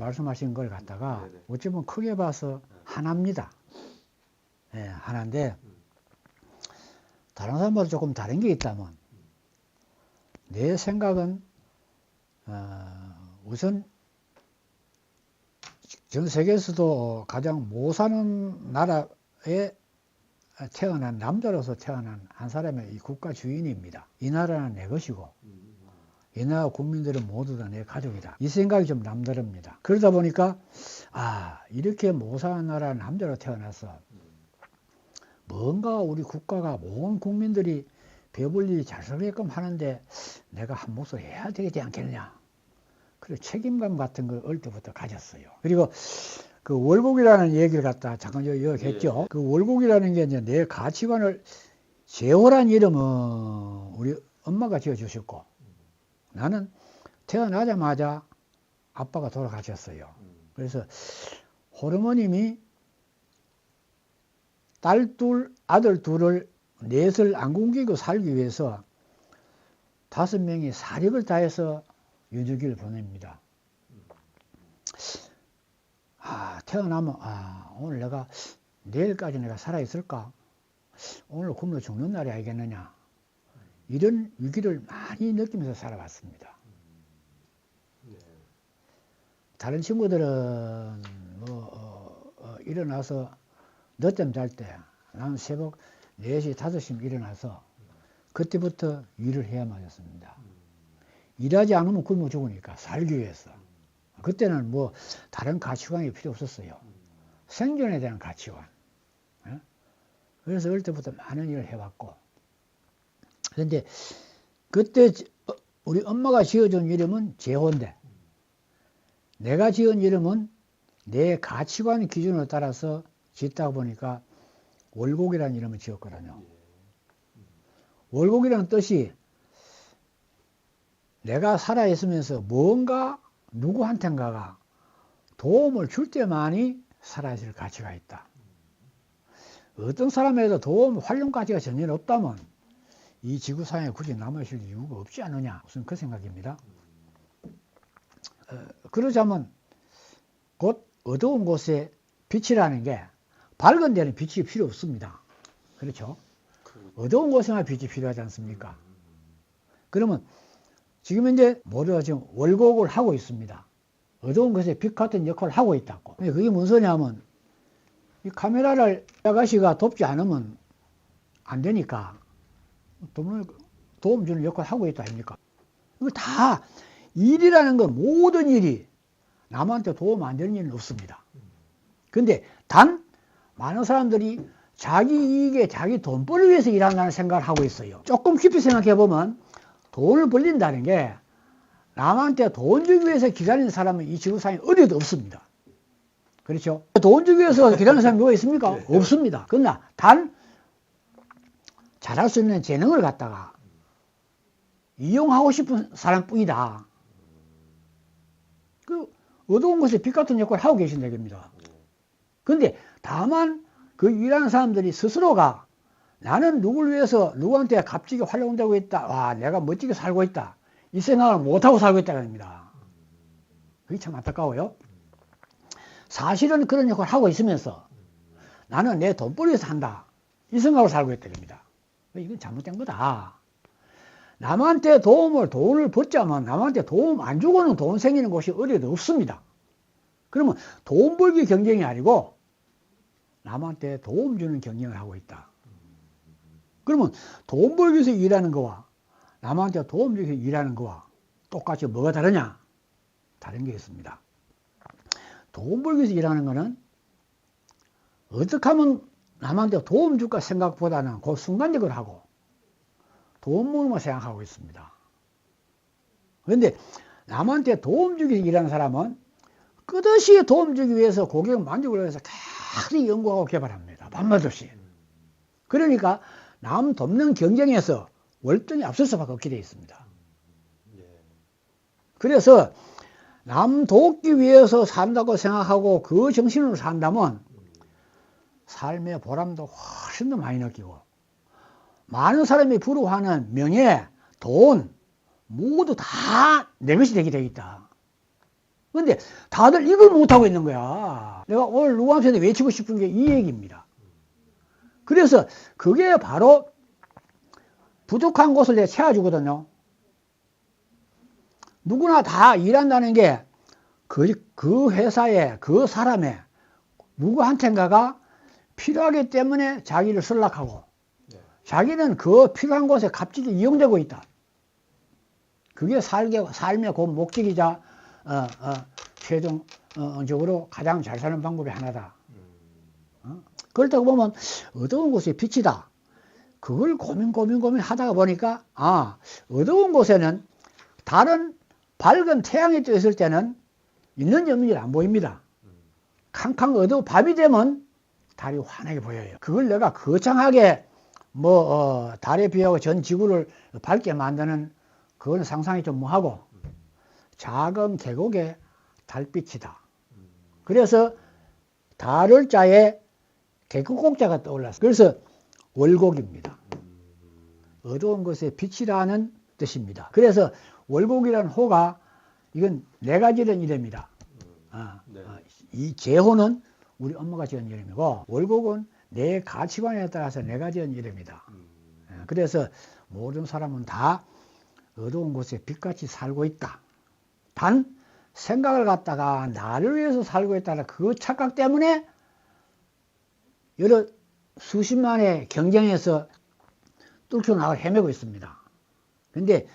말씀하신 걸 갖다가 네네. 어찌 보면 크게 봐서 하나입니다. 예, 하나인데 다른 사람보다 조금 다른 게 있다면 내 생각은 우선 전 세계에서도 가장 못 사는 나라에 태어난 남자로서 태어난 한 사람의 이 국가 주인입니다. 이 나라는 내 것이고 이 나라 국민들은 모두 다 내 가족이다. 이 생각이 좀 남다릅니다. 그러다 보니까 이렇게 못 사는 나라 남자로 태어나서 뭔가 우리 국가가 모든 국민들이 배불리 잘 살게끔 하는데 내가 한 몫을 해야 되지 않겠느냐. 그리고 책임감 같은 걸 어릴 때부터 가졌어요. 그리고 그 월곡이라는 얘기를 갖다 잠깐 여기 했죠. 예. 그 월곡이라는 게 이제 내 가치관을 재호란 이름은 우리 엄마가 지어주셨고 나는 태어나자마자 아빠가 돌아가셨어요. 그래서 호르모님이 딸 둘, 아들 둘을 넷을 안 굶기고 살기 위해서 5명이 사력을 다해서 유주기를 보냅니다. 태어나면 오늘 내가 내일까지 내가 살아있을까? 오늘 굶어 죽는 날이 아니겠느냐? 이런 위기를 많이 느끼면서 살아왔습니다. 다른 친구들은 일어나서 늦잠 잘 때 나는 새벽 4시, 5시쯤 일어나서 그때부터 일을 해야만 했습니다. 일하지 않으면 굶어 죽으니까 살기 위해서. 그때는 뭐 다른 가치관이 필요 없었어요. 생존에 대한 가치관. 그래서 어릴 때부터 많은 일을 해왔고. 그런데 그때 우리 엄마가 지어준 이름은 재호인데 내가 지은 이름은 내 가치관 기준을 따라서 짓다 보니까 월곡이라는 이름을 지었거든요. 월곡이라는 뜻이 내가 살아있으면서 뭔가 누구한텐가가 도움을 줄 때만이 살아있을 가치가 있다. 어떤 사람에도 도움, 활용 가치가 전혀 없다면 이 지구상에 굳이 남아있을 이유가 없지 않느냐. 무슨 그 생각입니다. 그러자면 곧 어두운 곳에 빛이라는 게 밝은 데는 빛이 필요 없습니다. 그렇죠? 어두운 곳에만 빛이 필요하지 않습니까? 그러면 지금 이제 모두가 지금 월곡을 하고 있습니다. 어두운 곳에 빛 같은 역할을 하고 있다고. 그게 무슨 소리냐면 이 카메라를 아가씨가 돕지 않으면 안 되니까 도움 주는 역할을 하고 있다 아닙니까? 이거 다 일이라는 건 모든 일이 남한테 도움 안 되는 일은 없습니다. 근데 단 많은 사람들이 자기 이익에 자기 돈벌이 위해서 일한다는 생각을 하고 있어요. 조금 깊이 생각해 보면 돈을 벌린다는 게 남한테 돈 주기 위해서 기다리는 사람은 이 지구상에 어디도 없습니다. 그렇죠? 돈 주기 위해서 기다리는 사람이 누가 있습니까? 네. 없습니다. 그러나 단 잘할 수 있는 재능을 갖다가 이용하고 싶은 사람뿐이다. 그 어두운 곳에 빛 같은 역할을 하고 계신다 겁니다. 그런데 다만 그 일하는 사람들이 스스로가 나는 누구를 위해서 누구한테 값지게 활용되고 있다. 내가 멋지게 살고 있다. 이 생각을 못하고 살고 있다는 겁니다. 그게 참 안타까워요. 사실은 그런 역할을 하고 있으면서 나는 내 돈벌이에서 산다. 이 생각으로 살고 있다는 겁니다. 이건 잘못된 거다. 남한테 돈을 벗자면 남한테 도움 안 주고는 돈 생기는 곳이 어디도 없습니다. 그러면 돈 벌기 경쟁이 아니고 남한테 도움 주는 경쟁을 하고 있다. 그러면 돈 벌기 위해서 일하는 거와 남한테 도움 주기 위해서 일하는 거와 똑같이 뭐가 다르냐? 다른 게 있습니다. 돈 벌기 위해서 일하는 거는 어떻게 하면 남한테 도움 줄까 생각보다는 그 순간적으로 하고 돈 모으는 생각하고 있습니다. 그런데 남한테 도움 주기 위해서 일하는 사람은 끝없이 도움 주기 위해서 고객 만족을 위해서 계속 연구하고 개발합니다. 밤낮 없이. 그러니까 남 돕는 경쟁에서 월등히 앞설 수밖에 없게 되어 있습니다. 그래서 남 돕기 위해서 산다고 생각하고 그 정신으로 산다면 삶의 보람도 훨씬 더 많이 느끼고 많은 사람이 부러워하는 명예, 돈 모두 다 내 것이 되게 되겠다. 근데 다들 이걸 못하고 있는 거야. 내가 오늘 누구한테 외치고 싶은 게 이 얘기입니다. 그래서 그게 바로 부족한 곳을 내가 채워주거든요. 누구나 다 일한다는 게 그 회사에, 그 사람에 누구한텐가가 필요하기 때문에 자기를 설락하고 자기는 그 필요한 곳에 값지게 이용되고 있다. 그게 삶의 그 목적이자 최종적으로 가장 잘 사는 방법의 하나다. 그렇다고 보면 어두운 곳에 빛이다. 그걸 고민 하다가 보니까 어두운 곳에는 다른 밝은 태양이 떠 있을 때는 있는지 없는지 안 보입니다. 캉캉 어두워 밤이 되면 달이 환하게 보여요. 그걸 내가 거창하게 달에 비하고 전 지구를 밝게 만드는 그건 상상이 좀 뭐하고 작은 계곡의 달빛이다. 그래서 달을 자에 계곡자가 떠올랐어요. 그래서 월곡입니다. 어두운 곳에 빛이라는 뜻입니다. 그래서 월곡이라는 호가 이건 내가 지은 이름이다. 이 제호는 우리 엄마가 지은 이름이고 월곡은 내 가치관에 따라서 내가 지은 이름이다. 그래서 모든 사람은 다 어두운 곳에 빛같이 살고 있다. 단 생각을 갖다가 나를 위해서 살고 있다는 그 착각 때문에 여러 수십만의 경쟁에서 뚫쳐나가 헤매고 있습니다. 근데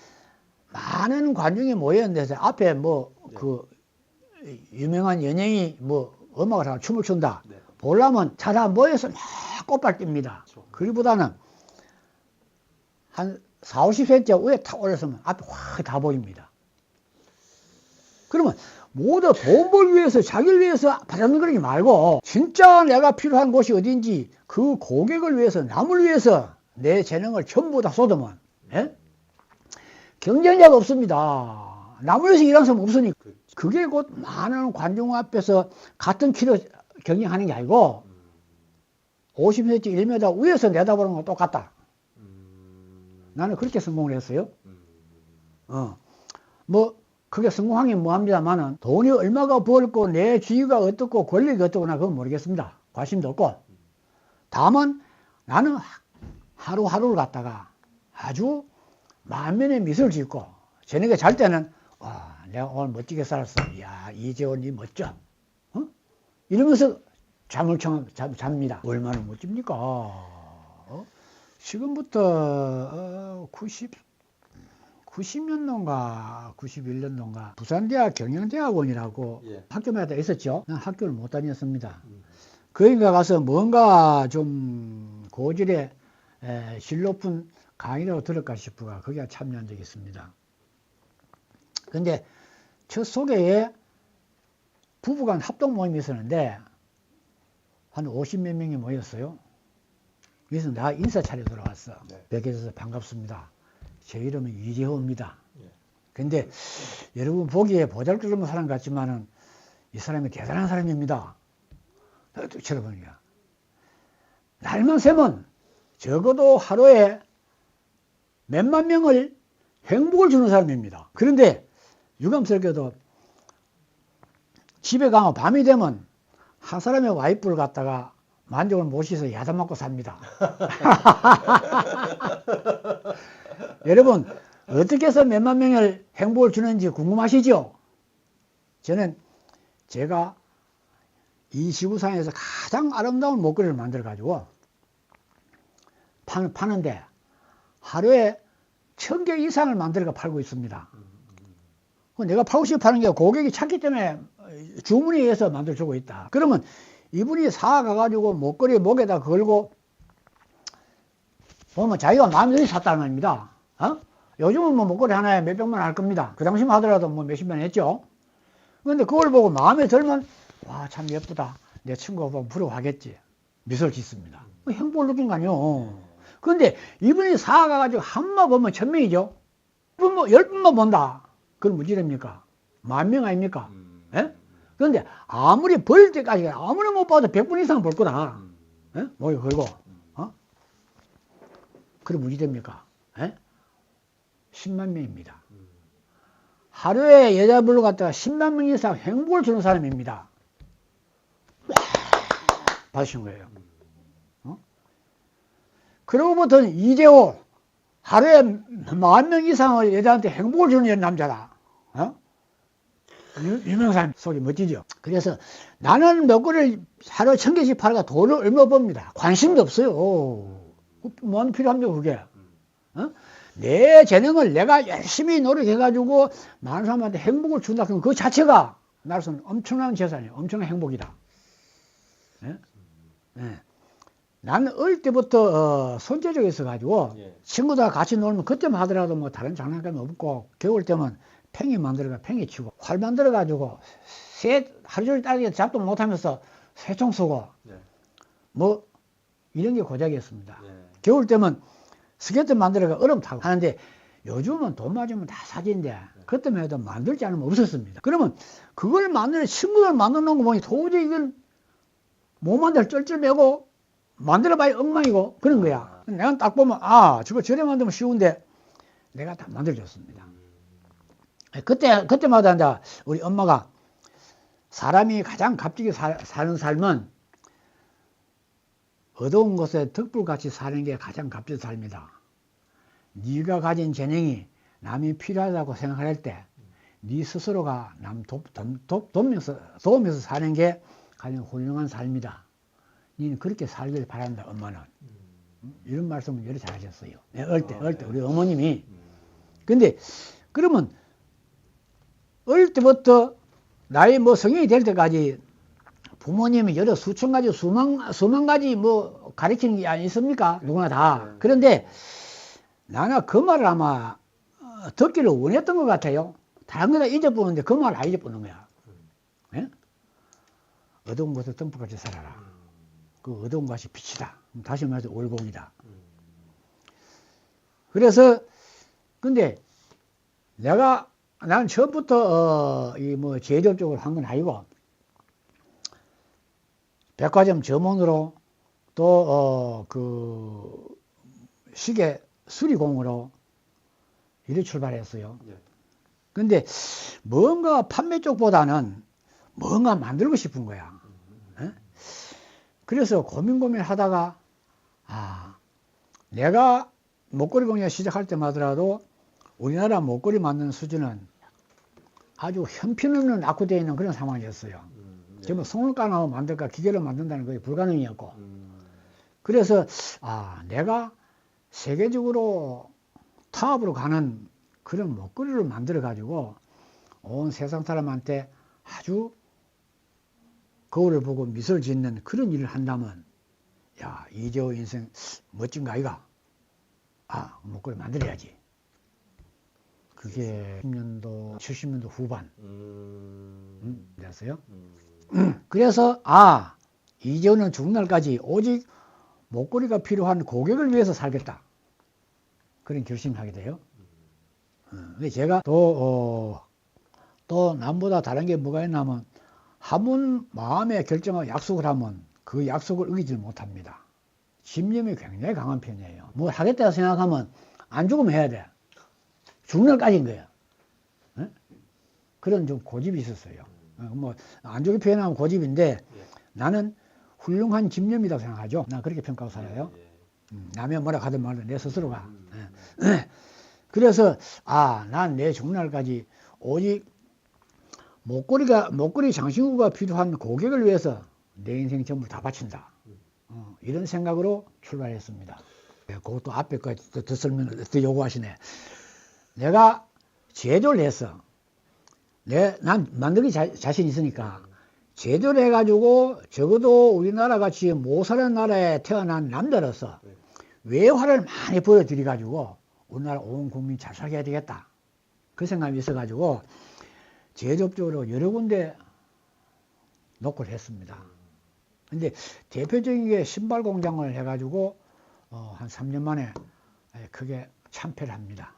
많은 관중이 모였는데 앞에 그 유명한 연예인이 음악을 하고 춤을 춘다. 보려면 차라 모여서 막 꽃발 띱니다. 그리보다는 한 40cm 위에 탁 올렸으면 앞에 확 다 보입니다. 그러면 모두 돈 벌기 위해서 자기를 위해서 바라는 말고 진짜 내가 필요한 곳이 어딘지 그 고객을 위해서 남을 위해서 내 재능을 전부 다 쏟으면 경쟁자가 없습니다. 남을 위해서 일하는 사람 없으니까. 그게 곧 많은 관중 앞에서 같은 키로 경쟁하는 게 아니고 50cm, 1m 위에서 내다보는 건 똑같다. 나는 그렇게 성공을 했어요. 그게 성공한 게 뭐합니다만은 돈이 얼마가 벌고 내 지위가 어떻고 권력이 어떻거나 그건 모르겠습니다. 관심도 없고. 다만 나는 하루하루를 갖다가 아주 만면의 미소를 짓고 저녁에 잘 때는 와, 내가 오늘 멋지게 살았어. 이야, 이재원 이 멋져. 이러면서 잠을 잡니다. 얼마나 멋집니까? 지금부터 90년도인가 91년도인가 부산대학 경영대학원이라고 학교마다 있었죠. 난 학교를 못 다녔습니다. 거기가 가서 뭔가 좀 고질의 질 높은 강의라고 들을까 싶어가 거기에 참여한 적이 있습니다. 근데 첫 소개에 부부간 합동 모임이 있었는데 한 50몇 명이 모였어요. 그래서 나 인사 차려 들어왔어. 뵙게 돼서 반갑습니다. 제 이름은 이재호입니다. 근데 여러분 보기에 보잘것없는 사람 같지만은 이 사람이 대단한 사람입니다. 쳐다보니까 날만 새면 적어도 하루에 몇만 명을 행복을 주는 사람입니다. 그런데 유감스럽게도 집에 가면 밤이 되면 한 사람의 와이프를 갖다가 만족을 못 시켜서 야단 맞고 삽니다. 여러분 어떻게 해서 몇만 명을 행복을 주는지 궁금하시죠? 저는 제가 이 지구상에서 가장 아름다운 목걸이를 만들어 가지고 파는데 하루에 1000개 이상을 만들어 팔고 있습니다. 내가 팔고 싶어 파는 게 고객이 찾기 때문에 주문에 의해서 만들어주고 있다. 그러면 이분이 사가가지고 목걸이 목에다 걸고 보면 자기가 마음에 들어 샀다는 말입니다. 요즘은 목걸이 하나에 몇백만 원 할 겁니다. 그 당시만 하더라도 몇십만 원 했죠. 그런데 그걸 보고 마음에 들면 와, 참 예쁘다. 내 친구가 보면 부러워하겠지. 미소를 짓습니다. 행복을 느낀 거 아니요. 그런데 이분이 사가가지고 한 번 보면 1000명이죠. 10분만 본다. 그건 무지됩니까? 10,000명 아닙니까? 그런데 아무리 벌 때까지 아무리 못 봐도 100분 이상 볼 거다. 목에 걸고. 그럼 무지됩니까? 10만 명입니다. 하루에 여자분을 갖다가 10만 명 이상 행복을 주는 사람입니다. 받으신 거예요. 그러고부터는 이재호, 하루에 10,000명 이상을 여자한테 행복을 주는 남자다. 유명한 사람 속이 멋지죠. 그래서 나는 먹거리를 하루에 1,000개씩 팔아가 돈을 얼마 법니다. 관심도 없어요. 뭐하면 필요합니까 그게. 내 재능을 내가 열심히 노력해가지고 많은 사람한테 행복을 준다. 그러면 그 자체가 나로서는 엄청난 재산이에요. 엄청난 행복이다. 예? 예. 나는 어릴 때부터 손재주가 있어가지고 친구들과 같이 놀면 그때만 하더라도 뭐 다른 장난감이 없고 겨울 때면 팽이 만들어가 팽이 치고 활 만들어가지고 새 하루 종일 딸기 잡도 못하면서 새총 쏘고 뭐 이런 게 고작이었습니다. 겨울 때면 스케이트 만들어가 얼음 타고 하는데 요즘은 돈 맞으면 다 사진인데 그때만 해도 만들지 않으면 없었습니다. 그러면 그걸 만드는 친구들 만들어 놓은 거 보니 도저히 이건 못 만들 쩔쩔매고 만들어봐야 엉망이고 그런 거야. 내가 딱 보면 아 저거 저래 만들면 쉬운데 내가 다 만들어줬습니다. 그때마다 이제 우리 엄마가 사람이 가장 값지게 사는 삶은 어두운 곳에 덕불같이 사는 게 가장 값진 삶이다. 네가 가진 재능이 남이 필요하다고 생각할 때 네 스스로가 남 도우면서 사는 게 가장 훌륭한 삶이다. 너는 그렇게 살길 바란다 엄마는. 이런 말씀을 여러 잘하셨어요. 어릴 때 우리 어머님이. 근데 그러면 어릴 때부터 나이 뭐 성인이 될 때까지 부모님이 여러 수천 가지 수만 가지 뭐 가르치는 게 아니습니까? 누구나 다. 그런데 나는 그 말을 아마 듣기를 원했던 것 같아요. 다른 거다 잊어보는데 그 말을 안 잊어보는 거야. 예? 어두운 곳에 덤불같이 살아라. 그 어두운 것이 빛이다. 다시 말해서 월공이다. 그래서 근데 나는 처음부터 이 뭐 제조업 쪽으로 한 건 아니고 백화점 점원으로 또 그 시계 수리공으로 이렇게 출발했어요. 근데 뭔가 판매 쪽보다는 뭔가 만들고 싶은 거야. 그래서 고민하다가 내가 목걸이 공예 시작할 때마다도 우리나라 목걸이 만드는 수준은 아주 형편없는 낙후되어 있는 그런 상황이었어요. 전부 손을 까나고 만들까 기계로 만든다는 게 불가능이었고. 그래서 내가 세계적으로 타업으로 가는 그런 목걸이를 만들어 가지고 온 세상 사람한테 아주 거울을 보고 미소를 짓는 그런 일을 한다면 야 이재호 인생 멋진 거 아이가? 목걸이 만들어야지. 그게 60년도 70년도 후반 됐어요. 그래서 이재호는 죽는 날까지 오직 목걸이가 필요한 고객을 위해서 살겠다. 그런 결심을 하게 돼요. 근데 제가 또 남보다 다른 게 뭐가 있냐면 한 번 마음에 결정하고 약속을 하면 그 약속을 어기지 못합니다. 집념이 굉장히 강한 편이에요. 뭘 하겠다고 생각하면 안 죽으면 해야 돼. 죽는 날까지인 거예요. 그런 좀 고집이 있었어요. 뭐 안 좋게 표현하면 고집인데 나는 훌륭한 집념이라고 생각하죠. 나 그렇게 평가하고 살아요. 남이 뭐라 하든 말든 내 스스로가. 그래서 난 내 죽는 날까지 오직 목걸이 장신구가 필요한 고객을 위해서 내 인생 전부 다 바친다. 이런 생각으로 출발했습니다. 그것도 앞에 거까지 더 설명을 더 요구하시네. 내가 제조를 했어. 난 만들기 자신 있으니까 제조를 해가지고 적어도 우리나라 같이 못 사는 나라에 태어난 남자로서 외화를 많이 보여드려가지고 우리나라 온 국민 잘 살게 해야 되겠다. 그 생각이 있어가지고 제조업적으로 여러 군데 노크를 했습니다. 근데 대표적인 게 신발 공장을 해가지고 한 3년 만에 크게 참패를 합니다.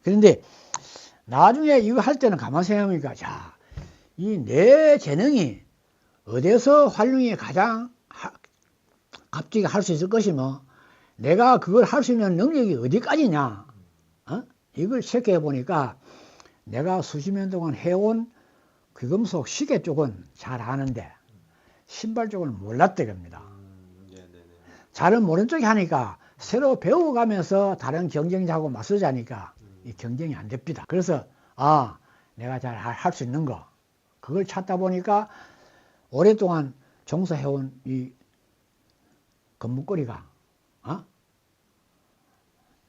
그런데 나중에 이거 할 때는 가만히 생각해보니까 이 내 재능이 어디서 활용이 가장 값지게 할 수 있을 것이며 내가 그걸 할 수 있는 능력이 어디까지냐 이걸 체크해 보니까 내가 수십 년 동안 해온 귀금속 시계 쪽은 잘 아는데 신발 쪽은 몰랐대 겁니다. 잘은 모르는 쪽이 하니까 새로 배워가면서 다른 경쟁자하고 맞서자니까 이 경쟁이 안 됩니다. 그래서 내가 잘 할 수 있는 거 그걸 찾다 보니까 오랫동안 종사해온 이 건목걸이가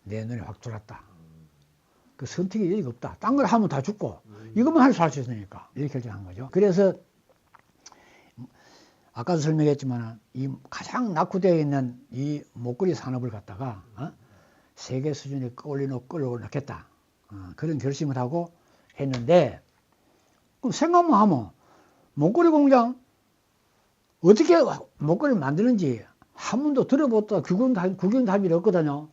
내 눈에 확 들어왔다. 그 선택의 여지가 없다. 딴 걸 하면 다 죽고 이것만 할 수 있으니까 이렇게 결정한 거죠. 그래서 아까도 설명했지만 이 가장 낙후되어 있는 이 목걸이 산업을 갖다가 세계 수준에 끌어올리겠다. 그런 결심을 하고 했는데 그럼 생각만 하면 목걸이 공장 어떻게 목걸이를 만드는지 한 번도 들어보다 구경 답이 없거든요.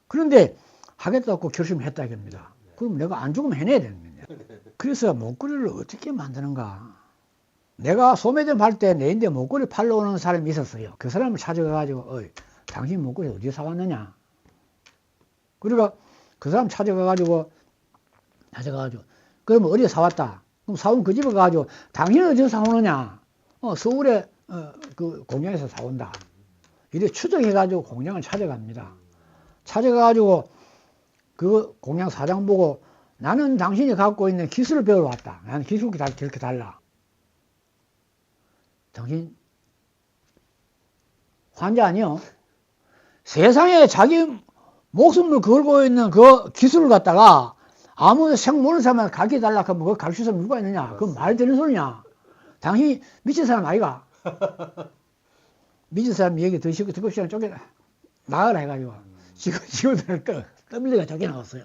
그런데 하겠다고 결심을 했다 이겁니다. 그럼 내가 안 죽으면 해내야 됩니다. 그래서 목걸이를 어떻게 만드는가. 내가 소매점 할 때 내인데 목걸이 팔러 오는 사람이 있었어요. 그 사람을 찾아가가지고 당신 목걸이 어디서 사왔느냐. 그러니까 그 사람 찾아가가지고 그러면 어디서 사왔다. 그럼 사온 그 집에 가가지고 당신은 어디서 사오느냐. 서울에 그 공장에서 사온다. 이래 추정해가지고 공장을 찾아갑니다. 찾아가가지고 그 공장 사장 보고 나는 당신이 갖고 있는 기술을 배우러 왔다. 나는 기술이 그렇게 달라. 당신 환자 아니요? 세상에 자기 목숨을 걸고 있는 그 기술을 갖다가 아무 생 모르는 사람한테 가르쳐달라 하면 그걸 가르칠 사람 누가 있느냐? 그건 말 되는 소리냐? 당신 미친 사람 아이가? 미친 사람 얘기 듣고 시간 쫓겨 나가라 해가지고 직원들을 떠밀려가 쫓겨나갔어요.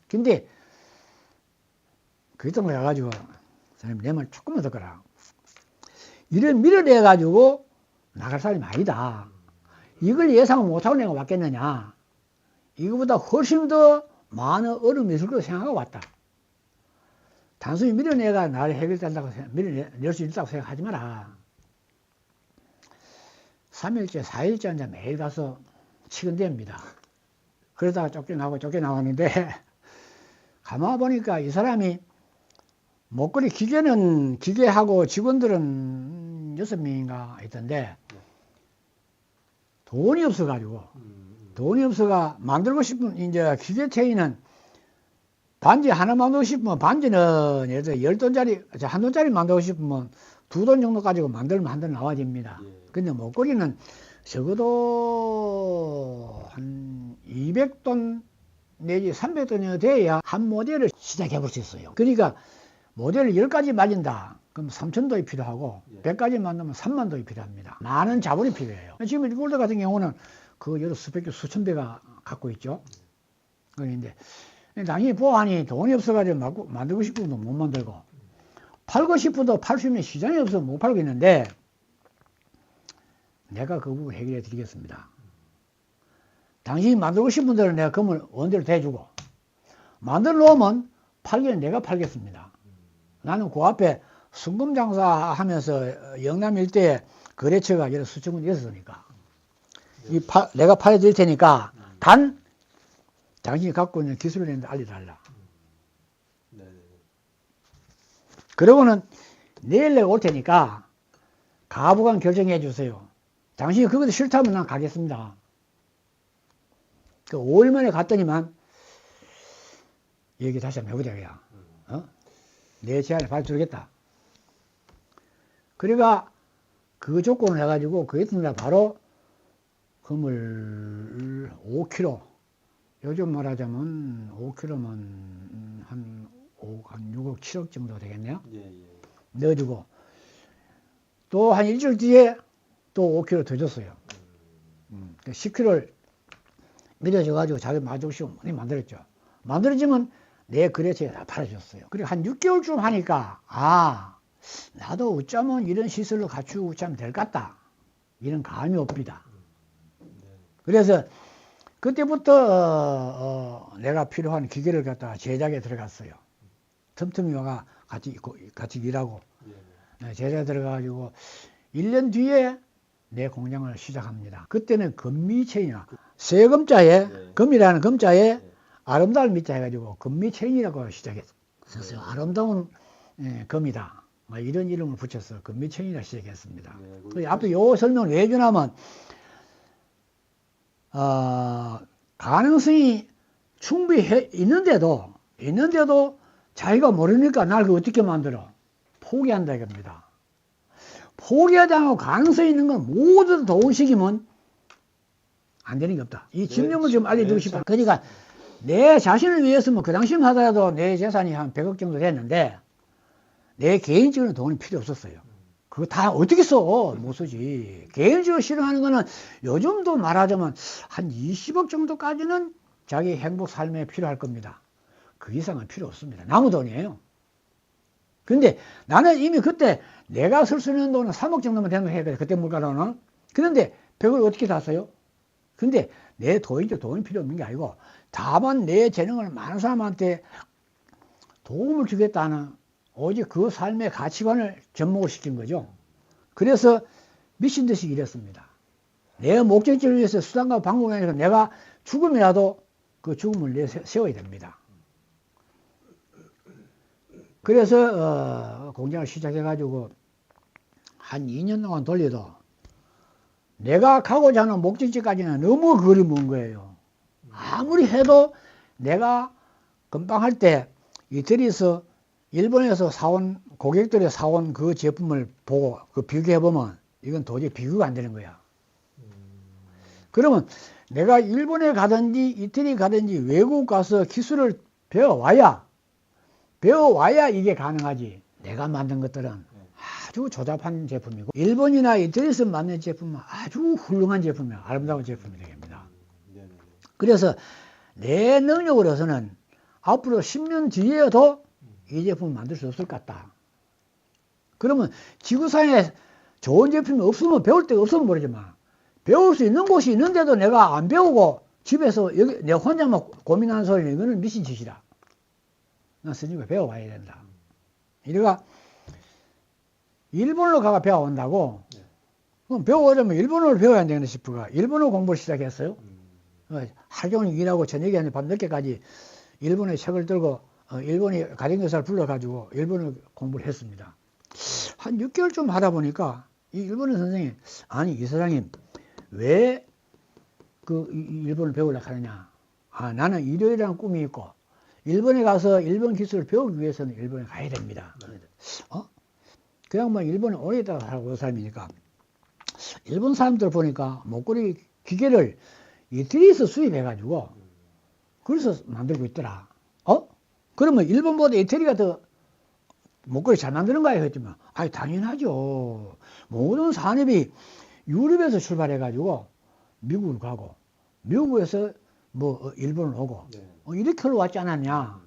근데 그랬던 거야 가지고 사장님 내 말 조금만 듣거라. 이런 밀어내가지고 나갈 사람이 아니다. 이걸 예상을 못하고 내가 왔겠느냐. 이거보다 훨씬 더 많은 어려움이 있을 거라고 생각하고 왔다. 단순히 밀어내가 나를 해결된다고 밀어낼 수 있다고 생각하지 마라. 3일째 4일째 혼자 매일 가서 치근댑니다. 그러다가 쫓겨나왔는데 가만 보니까 이 사람이 목걸이 기계하고 직원들은 6명인가 있던데 돈이 없어가 만들고 싶은 이제 기계체인은 반지 하나 만들고 싶으면 반지는 예를 들어 10돈짜리, 1돈짜리 만들고 싶으면 2돈 정도 가지고 만들면 한 돈 나와집니다. 근데 목걸이는 적어도 한 200돈 내지 300돈이 돼야 한 모델을 시작해 볼 수 있어요. 그러니까 모델을 10가지 만든다. 그럼 3,000도이 필요하고 100가지 만들면 3만 도이 필요합니다. 많은 자본이 필요해요. 지금 골드 같은 경우는 그 여러 수백 개, 수천 대가 갖고 있죠. 그런데 당연히 보아하니 돈이 없어가지고 만들고 싶어도 못 만들고 팔고 싶어도 팔 수 있는 시장이 없어서 못 팔고 있는데 내가 그 부분 해결해 드리겠습니다. 당신이 만들고 싶은 대로 내가 금을 원대로 대주고 만들어 놓으면 팔기는 내가 팔겠습니다. 나는 그 앞에 순금 장사하면서 영남 일대에 거래처가 여러 수천 군데 있었으니까 내가 팔아드릴 테니까 단 당신이 갖고 있는 기술을 알려달라. 그러고는 내일 내가 올 테니까 가부간 결정해 주세요. 당신이 그것도 싫다면 난 가겠습니다. 그 5일 만에 갔더니만 얘기 다시 한번 해보자 그야. 내 제안을 받아주겠다. 그러니까 그 조건을 해가지고 그 이튿날 바로 금을 5kg 요즘 말하자면 5kg면 한 6억 7억 정도 되겠네요. 넣어주고 또 한 일주일 뒤에 또 5kg 더 줬어요. 10kg를 밀어줘가지고 자기 만족시고 많이 만들었죠. 만들어지면 내 거래처에 다 팔아줬어요. 그리고 한 6개월쯤 하니까 나도 어쩌면 이런 시설로 갖추고 어쩌면 될 것 같다. 이런 감이 옵니다. 그래서 그때부터 내가 필요한 기계를 갖다가 제작에 들어갔어요. 틈틈이 와가 같이 일하고 제작에 들어가가지고 1년 뒤에 내 공장을 시작합니다. 그때는 금미체이나 세금자에 금이라는 금자에 아름다운 미자 해가지고 금미천이라고 시작했었어요. 아름다운 금이다. 이런 이름을 붙여서 금미천이라 시작했습니다. 네, 앞으로 요 설명을 왜 주냐면, 가능성이 충분히 있는데도 자기가 모르니까 날 그 어떻게 만들어? 포기한다 이겁니다. 포기하지 않고 가능성이 있는 건 모두 도움식이면 안 되는 게 없다. 이 집념을 좀 알려주고 싶다. 그러니까 내 자신을 위해서는 그 당시만 하더라도 내 재산이 한 100억 정도 됐는데 내 개인적으로 돈이 필요 없었어요. 그거 다 어떻게 써? 못 쓰지. 개인적으로 실행하는 거는 요즘도 말하자면 한 20억 정도까지는 자기 행복 삶에 필요할 겁니다. 그 이상은 필요 없습니다. 남의 돈이에요. 근데 나는 이미 그때 내가 쓸 수 있는 돈은 3억 정도만 되는 거 해야 돼. 그때 물가로는. 그런데 100을 어떻게 다 써요? 근데 내 돈이 필요 없는 게 아니고 다만 내 재능을 많은 사람한테 도움을 주겠다는 오직 그 삶의 가치관을 접목을 시킨 거죠. 그래서 미친 듯이 일했습니다. 내 목적지를 위해서 수단과 방법이 아니라 내가 죽음이라도 그 죽음을 세워야 됩니다. 그래서 공장을 시작해가지고 한 2년 동안 돌려도 내가 가고자 하는 목적지까지는 너무 거리 먼 거예요. 아무리 해도 내가 금방 할 때 이태리에서 일본에서 사온 고객들이 사온 그 제품을 보고 그 비교해보면 이건 도저히 비교가 안 되는 거야. 그러면 내가 일본에 가든지 이태리 가든지 외국 가서 기술을 배워와야 이게 가능하지. 내가 만든 것들은 아주 조잡한 제품이고 일본이나 이태리에서 만든 제품은 아주 훌륭한 제품이야. 아름다운 제품이 되겠습니다. 그래서 내 능력으로서는 앞으로 10년 뒤에도 이 제품을 만들 수 없을 것 같다. 그러면 지구상에 좋은 제품이 없으면 배울 데가 없으면 모르지만 배울 수 있는 곳이 있는데도 내가 안 배우고 집에서 여기 내 혼자만 고민하는 소리는 이거는 미친 짓이다. 나 스님과 배워와야 된다. 이래가 일본으로 가가 배워온다고. 그럼 배워오려면 일본어를 배워야 되겠네 싶어가 일본어 공부를 시작했어요. 하루 종일 일하고 저녁에 밤 늦게까지 일본의 책을 들고 일본의 가정교사를 불러가지고 일본어 공부를 했습니다. 한 6개월쯤 하다 보니까 이 일본어 선생님, 아니 이 사장님 왜 그 일본을 배우려고 하느냐. 나는 일요일이라는 꿈이 있고 일본에 가서 일본 기술을 배우기 위해서는 일본에 가야 됩니다. 그냥 뭐 일본에 오래 있다가 살고 사람이니까 일본 사람들 보니까 목걸이 기계를 이태리에서 수입해가지고 그래서 만들고 있더라. 그러면 일본보다 이태리가 더 목걸이 잘 만드는 거야 했지만 아니 당연하죠. 모든 산업이 유럽에서 출발해가지고 미국으로 가고 미국에서 뭐 일본을 오고 이렇게 왔지 않았냐.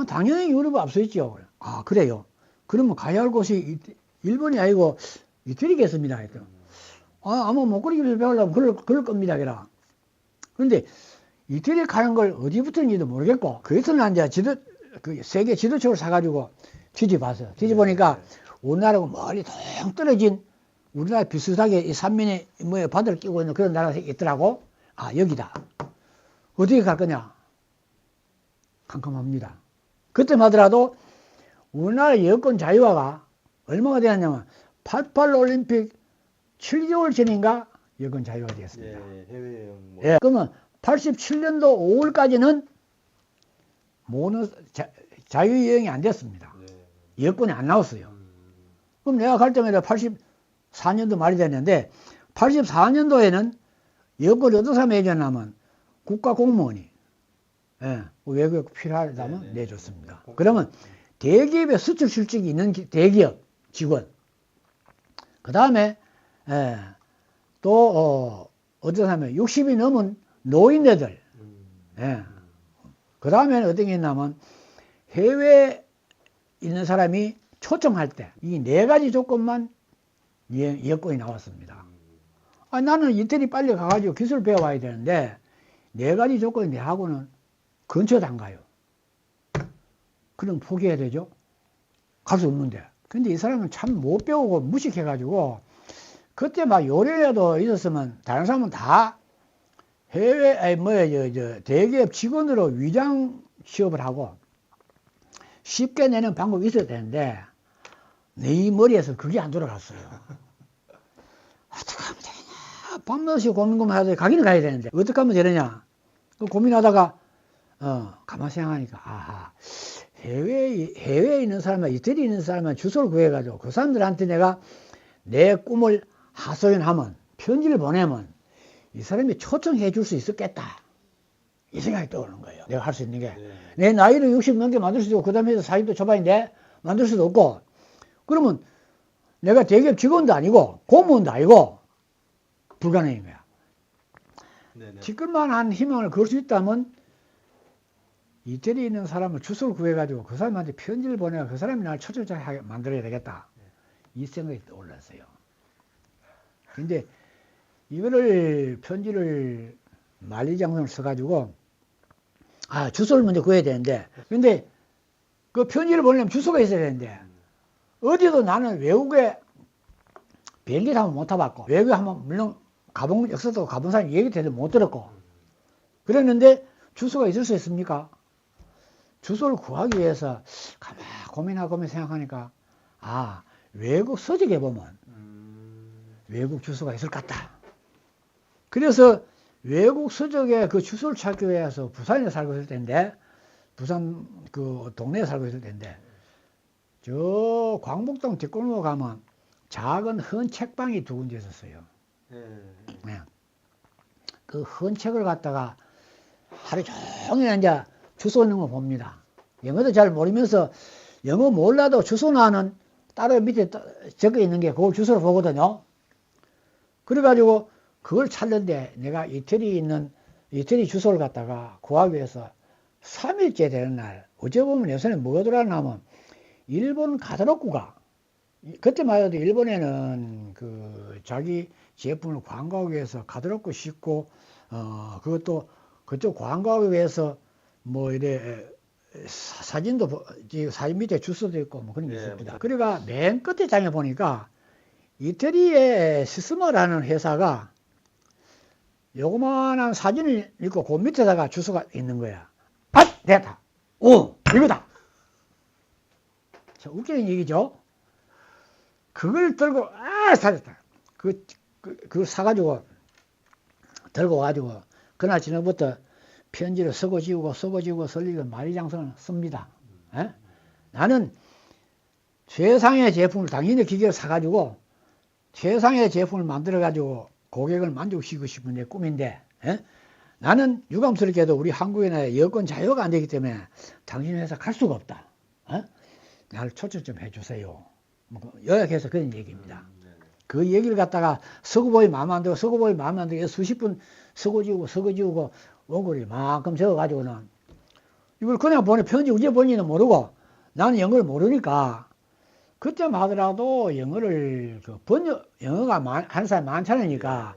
당연히 유럽이 앞서 있죠. 그래요. 그러면 가야 할 곳이 일본이 아니고 이태리겠습니다. 했더니 아마 목걸이를 배우려면 그럴 겁니다. 그런데 이태리 가는 걸 어디부터인지도 모르겠고 거기서는 이제 그 세계 지도책을 사가지고 뒤집어봤어요. 뒤집어보니까 우리나라하고 멀리 통 떨어진 우리나라 비슷하게 이 삼면에 뭐 바다를 끼고 있는 그런 나라가 있더라고. 여기다. 어떻게 갈 거냐? 깜깜합니다. 그때 하더라도 우리나라 여권 자유화가 얼마가 되었냐면 88 올림픽 7개월 전인가 여권 자유화가 되었습니다. 해외여행 그러면 87년도 5월까지는 모든 자유여행이 안 됐습니다. 여권이 안 나왔어요. 그럼 내가 갈 때마다 84년도 말이 됐는데 84년도에는 여권을 어떤 사람이 해줬냐면 국가공무원이 외국에 필요하다면 내줬습니다. 그러면 대기업의 수출 실적이 있는 대기업 직원 그 다음에 또 어떤 사람이 60이 넘은 노인네들 그 다음에는 어떤 게 있냐면 해외에 있는 사람이 초청할 때 이 4가지 조건만 여건이 나왔습니다. 나는 이태리 빨리 가가지고 기술 배워와야 되는데 4가지 조건이 내하고는 근처도 안 가요. 그럼 포기해야 되죠. 갈 수 없는데. 근데 이 사람은 참 못 배우고 무식해가지고 그때 막 요령이라도 있었으면 다른 사람은 다 해외, 아니, 뭐야, 대기업 직원으로 위장 취업을 하고 쉽게 내는 방법이 있어야 되는데, 내 머리에서 그게 안 돌아갔어요. 어떻게 하면 되냐. 밤낮이 고민하다가 가기는 가야 되는데, 어떻게 하면 되느냐. 그 고민하다가, 가만히 생각하니까, 아하, 해외에 있는 사람이나 이태리에 있는 사람은 주소를 구해가지고 그 사람들한테 내가 내 꿈을 하소연하면, 편지를 보내면 이 사람이 초청해 줄 수 있었겠다. 이 생각이 떠오르는 거예요. 내가 할 수 있는 게. 네. 내 나이를 60 넘게 만들 수도 있고, 그 다음에 40도 초반인데 만들 수도 없고, 그러면 내가 대기업 직원도 아니고, 공무원도 아니고, 불가능인 거야. 네네. 티끌만한 희망을 걸 수 있다면, 이태리에 있는 사람을 주소를 구해가지고 그 사람한테 편지를 보내가 그 사람이 날 초청하게 만들어야 되겠다. 이 생각이 떠올랐어요. 근데 이거를 편지를 만리장성을 써가지고 주소를 먼저 구해야 되는데, 근데 그 편지를 보내려면 주소가 있어야 되는데, 어디도 나는 외국에 비행기를 한번 못 타봤고, 외국에 한번 물론 가본 역사도 가본 사람이 얘기 대도 못 들었고, 그랬는데 주소가 있을 수 있습니까? 주소를 구하기 위해서 가만 고민하고 생각하니까, 외국 서적에 보면 외국 주소가 있을 것 같다. 그래서 외국 서적에 그 주소를 찾기 위해서 부산에 살고 있을 때인데, 부산 그 동네에 살고 있을 때인데, 저 광복동 뒷골목 가면 작은 헌 책방이 두 군데 있었어요. 네. 그 헌 책을 갖다가 하루 종일 이제 주소 있는 거 봅니다. 영어도 잘 모르면서 영어 몰라도 주소 나는 따로 밑에 적혀 있는 게 그걸 주소를 보거든요. 그래가지고 그걸 찾는데 내가 이태리 주소를 갖다가 구하기 위해서 3일째 되는 날, 어째 보면 요새는 뭐가 들어왔냐면 일본 가다로쿠가, 그때만 해도 일본에는 그 자기 제품을 광고하기 위해서 가다로쿠 싣고, 그것도 그쪽 광고하기 위해서 뭐 이래 사진도, 사진 밑에 주소도 있고 뭐 그런 게 있습니다. 그러니까 맨 끝에 장에 보니까 이태리의 시스마라는 회사가 요거만한 사진을 읽고 그 밑에다가 주소가 있는 거야. 됐다. 이거다. 웃기는 얘기죠. 그걸 들고, 사졌다. 그걸 사가지고, 들고 와가지고, 그날 저녁부터 편지를 쓰고 지우고 설리고 만리장성을 씁니다. 나는 최상의 제품을, 당연히 기계를 사가지고, 최상의 제품을 만들어가지고 고객을 만족시키고 싶은 내 꿈인데, 나는 유감스럽게도 우리 한국에는 여권 자유가 안 되기 때문에 당신 회사 갈 수가 없다. 나를 초청 좀 해주세요. 요약해서 그런 얘기입니다. 그 얘기를 갖다가 서구보이 마음에 안 들고 수십 분 서고 지우고 원고를 만큼 적어가지고는 이걸 그냥 편지 어제 보니는 모르고, 나는 영어를 모르니까 그때만 하더라도 영어를 영어가 하는 사람이 많잖으니까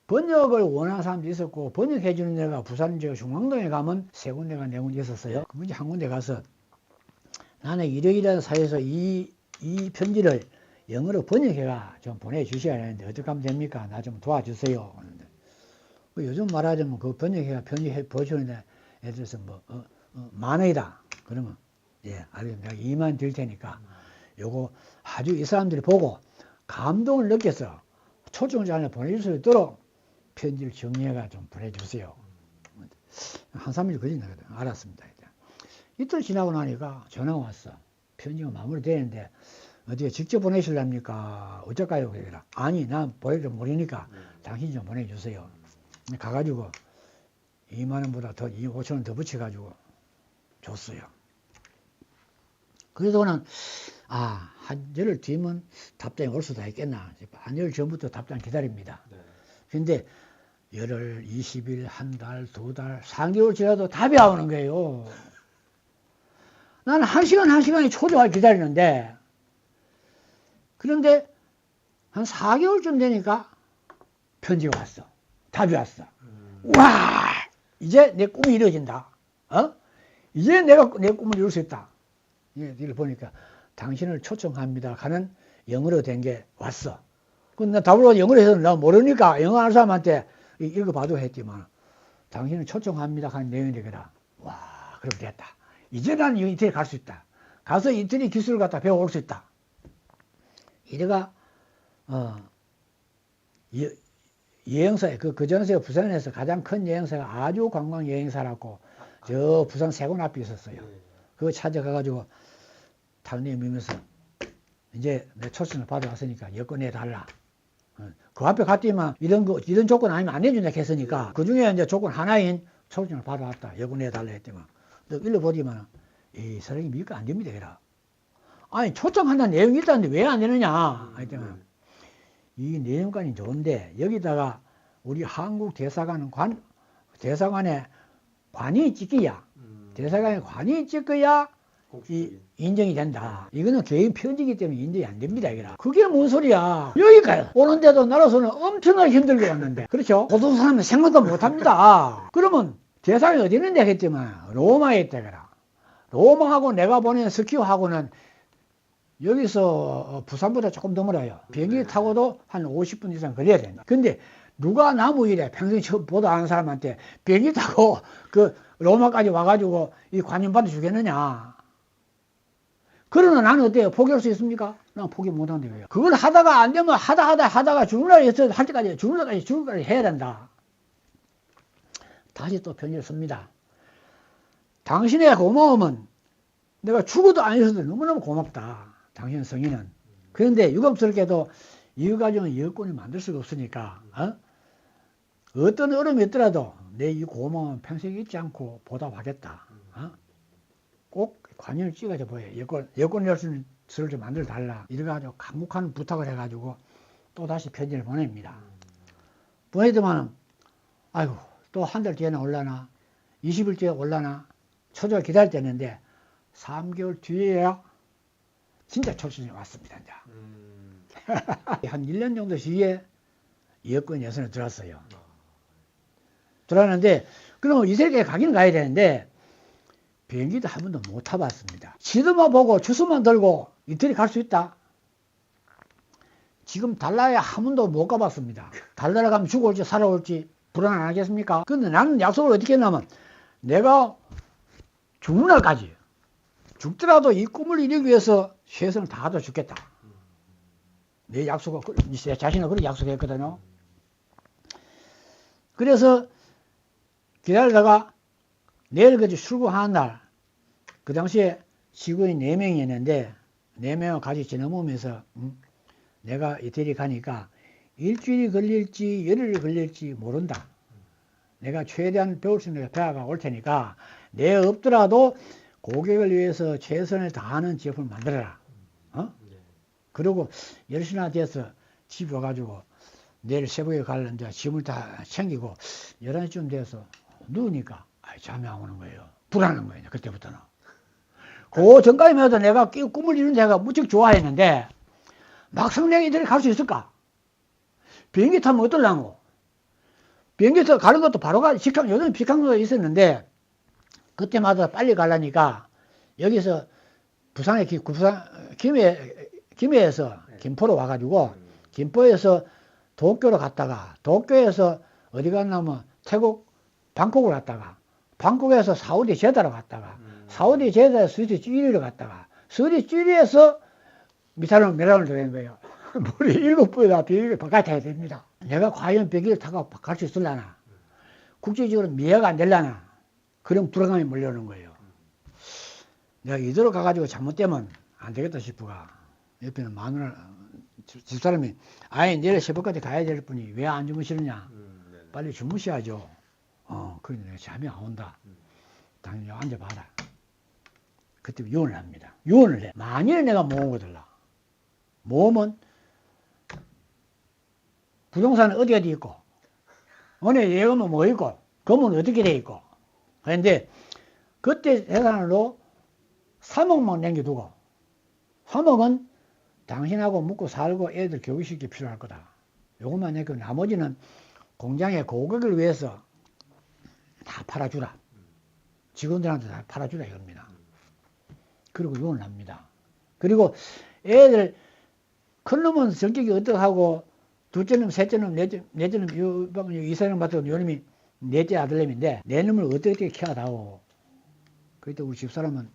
번역을 원하는 사람도 있었고, 번역해 주는 데가 부산 중앙동에 가면 세 군데가 네 군데 있었어요. 그 한 군데 가서 나는 이러이러한 사회에서 이 편지를 영어로 번역해가 좀 보내주셔야 하는데 어떻게 하면 됩니까? 나 좀 도와주세요. 하는데 요즘 말하자면 그 편지해 보여주는데 예를 들어서 만 원이다. 그러면 알겠습니다. 내가 2만 드릴 테니까 요거 아주 이 사람들이 보고 감동을 느껴서 초청장을 보내줄 수 있도록 편지를 정리해가 좀 보내주세요. 한 3일 걸린다거든. 알았습니다. 이틀 지나고 나니까 전화가 왔어. 편지가 마무리되는데 어떻게 직접 보내실랍니까? 어쩔까요? 그러더라. 아니, 난 보낼 줄 모르니까 당신이 좀 보내주세요. 가가지고 2만 원보다 더 5천 원 더 붙여가지고 줬어요. 그래서는 한 열흘 뒤면 답장이 올 수도 있겠나. 한 열흘 전부터 답장 기다립니다. 근데 열흘, 20일, 한 달, 2달, 3개월 지나도 답이 안 오는 거예요. 나는 한 시간이 초조하게 기다리는데, 그런데 한 4개월쯤 되니까 편지가 왔어. 답이 왔어. 와, 이제 내 꿈이 이루어진다. 이제 내가 내 꿈을 이룰 수 있다. 이걸 보니까 당신을 초청합니다 하는 영어로 된 게 왔어. 근데 나 답을 영어로 해서 나 모르니까 영어 하는 사람한테 읽어봐도 했지만 당신은 초청합니다 하는 내용이 되거라. 와, 그렇게 됐다. 이제 나는 이태리 갈 수 있다. 가서 이태리 기술을 갖다 배워올 수 있다. 이래가 여행사, 그 전에 부산에서 가장 큰 여행사가 아주 관광 여행사라고 저 부산 세군 앞에 있었어요. 그거 찾아가가지고 당내에 밀면서 이제 내 초청을 받아왔으니까 여권 내달라. 그 앞에 갔더니만 이런 조건 아니면 안 해준다 했으니까 그 중에 이제 조건 하나인 초청을 받아왔다. 여권 내달라 했더만. 또 일러보지만 이 사람이 미국 안 됩니다. 그라. 아니 초청한다는 내용이 있다는데 왜 안 되느냐 했더만 이 내용관이 좋은데 여기다가 우리 한국 대사관의 관이 찍혀야 대사관의 관이 찍어야 인정이 된다. 이거는 개인 편지이기 때문에 인정이 안 됩니다. 이거라. 그게 뭔 소리야. 여기까지 오는데도 나로서는 엄청나게 힘들게 왔는데 그렇죠. 보통 사람은 생각도 못합니다. 그러면 대사관이 어디 있는데 했지만 로마에 있다. 그라. 로마하고 내가 보낸 스키오하고는 여기서 부산보다 조금 더 멀어요. 비행기 타고도 한 50분 이상 걸려야 된다. 근데 누가 나무 일에 평생 처음 보도 않은 사람한테 비행기 타고 그 로마까지 와가지고 이 관심 받아주겠느냐. 그러나 나는 어때요? 포기할 수 있습니까? 난 포기 못한대요. 그걸 하다가 안 되면 하다가 죽을 날이 있어도 할 때까지 죽을 때까지 해야 된다. 다시 또 편지를 씁니다. 당신의 고마움은 내가 죽어도 안 있어도 너무너무 고맙다. 당신 성인은. 그런데 유감스럽게도 이거 가지고는 여권을 만들 수가 없으니까 어떤 어려움이 있더라도 내 이 고마움은 평생 잊지 않고 보답하겠다. 꼭 관여를 찍어줘 보여. 여권 열쇠를 좀 만들어 달라. 이래가지고 간곡한 부탁을 해가지고 또 다시 편지를 보냅니다. 보내더만 아이고 또 한 달 뒤에는 올라나 20일째에 올라나 초조를 기다릴 때였는데 3개월 뒤에야 진짜 초청이 왔습니다. 이제. 한 1년 정도 뒤에 여권 예선에 들어왔어요. 들어왔는데 그러면 이세계에 가기는 가야 되는데 비행기도 한 번도 못 타봤습니다. 지도만 보고 주소만 들고 이태리 갈 수 있다. 지금 달나라에 한 번도 못 가봤습니다. 달나라 가면 죽어올지 살아올지 불안 안 하겠습니까? 근데 나는 약속을 어떻게 했냐면 내가 죽는 날까지 죽더라도 이 꿈을 이루기 위해서 최선을 다하다 죽겠다. 내 약속을 제 자신은 그렇게 약속했거든요. 그래서 기다리다가 내일 그저 출국하는 날, 그 당시에 직원이 4명이었는데 4명을 같이 지나오면서 내가 이태리 가니까 일주일이 걸릴지 열흘이 걸릴지 모른다. 내가 최대한 배울 수 있는 배워가 올 테니까 내 없더라도 고객을 위해서 최선을 다하는 제품을 만들어라. 그리고 10시나 돼서 집에 와가지고 내일 새벽에 가려는데 짐을 다 챙기고 11시쯤 돼서 누우니까 잠이 안 오는 거예요. 불안한 거예요. 그때부터는. 그 전까지만 해도 내가 꿈을 이룬 데가 무척 좋아했는데 막상 내가 이들이 갈 수 있을까? 비행기 타면 어떨라고? 비행기 타고 가는 것도 바로 요즘 직항로가 있었는데 그때마다 빨리 가려니까 여기서 부산에 김해에서 김포로 와가지고 김포에서 도쿄로 갔다가 도쿄에서 어디 갔냐면 태국 방콕으로 갔다가 방콕에서 사우디 제다로 갔다가 사우디 제다에서 스위스 찌리로 갔다가 스위스 찌리에서 미라노를 들어간 거예요. 머리 7번이 다 비행기를 바깥에 타야 됩니다. 내가 과연 비행기를 타고 갈 수 있을라나? 국제적으로 미해가 안 될라나? 그런 불안감이 몰려오는 거예요. 내가 이대로 가가지고 잘못되면 안 되겠다 싶어가 옆에는 마누라 집사람이 아예 내일 새벽까지 가야 될 분이 왜 안 주무시느냐? 빨리 주무셔야죠. 그런데 내가 잠이 안 온다. 당연히 앉아봐라. 그때 유언을 합니다. 유언을 해. 만일 내가 모으거들라. 모으면 부동산은 어디 있고 은행에 예금은 뭐 있고 금은 어떻게 돼 있고 그런데 그때 재산으로 3억만 남겨두고 3억은 당신하고 먹고 살고 애들 교육시키기 필요할 거다. 요것만 내고 나머지는 공장의 고객을 위해서 다 팔아주라. 직원들한테 다 팔아주라 이겁니다. 그리고 유언을 합니다. 그리고 애들 큰 놈은 성격이 어떡하고 둘째 놈, 셋째 놈, 넷째 놈, 이사람 같은 요놈이 넷째 아들내미인데 내 놈을 어떻게 키워다오. 그때 우리 집사람은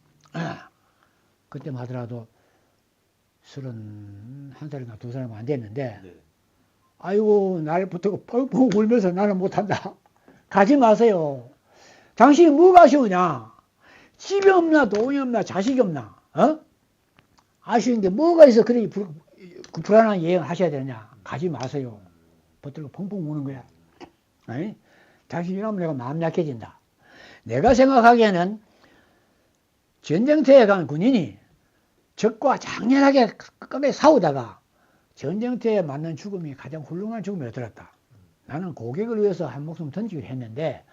그때만 하더라도 31살인가 2살인가 안 됐는데 네. 아이고 날 붙들고 뻥뻥 울면서 나는 못한다. 가지 마세요. 당신이 뭐가 아쉬우냐. 집이 없나 돈이 없나 자식이 없나. 어? 아쉬운데 뭐가 있어 그래 불안한 여행을 하셔야 되느냐. 가지 마세요. 붙들고 펑펑 우는 거야. 아니? 당신이라면 내가 마음 약해진다. 내가 생각하기에는 전쟁터에 간 군인이 적과 장렬하게 끝까지 싸우다가 전쟁터에 맞는 죽음이 가장 훌륭한 죽음이 들었다. 나는 고객을 위해서 한 목숨 던지기로 했는데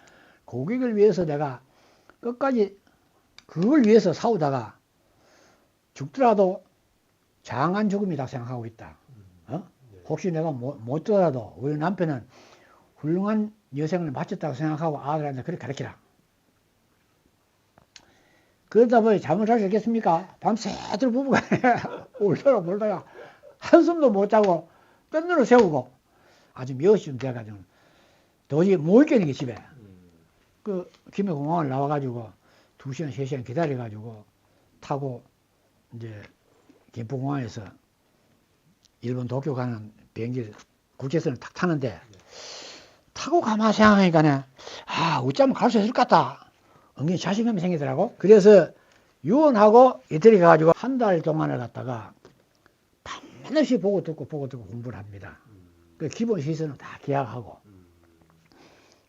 고객을 위해서 내가 끝까지 그걸 위해서 싸우다가 죽더라도 장한 죽음이다 생각하고 있다. 어? 혹시 내가 못 죽더라도 우리 남편은 훌륭한 여생을 마쳤다고 생각하고 아들한테 그렇게 가르치라. 그러다 보니 잠을 잘 수 있겠습니까? 밤새도록 부부가 울다가 몰다가 한숨도 못 자고 뜬눈을 세우고 아주 몇 시쯤 돼가지고 도저히 못 있겠는 게 집에. 그 김해공항을 나와가지고 2시간 3시간 기다려가지고 타고 이제 김포공항에서 일본 도쿄 가는 비행기 국제선을 탁 타는데 타고 가만 생각하니까는 어쩌면 갈 수 있을 것 같다. 은근히 자신감이 생기더라고. 그래서 유언하고 이태리 가가지고 한 달 동안을 갔다가 밤낮이 보고 듣고 공부를 합니다. 그 기본 시설은 다 계약하고.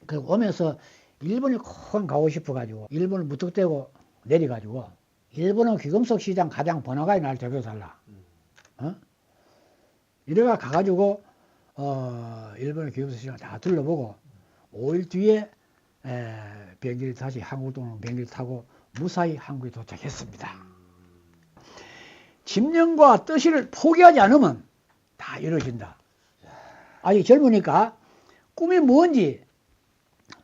그 오면서 일본에 꼭 가고 싶어가지고 일본을 무턱대고 내려가지고 일본은 귀금속 시장 가장 번화가에 날 데려다 달라. 이래가 가가지고 일본의 귀금속 시장 다 둘러보고 5일 뒤에 비행기를 다시 한국 동으로 비행기를 타고 무사히 한국에 도착했습니다. 집념과 뜻을 포기하지 않으면 다 이루어진다. 아직 젊으니까 꿈이 뭔지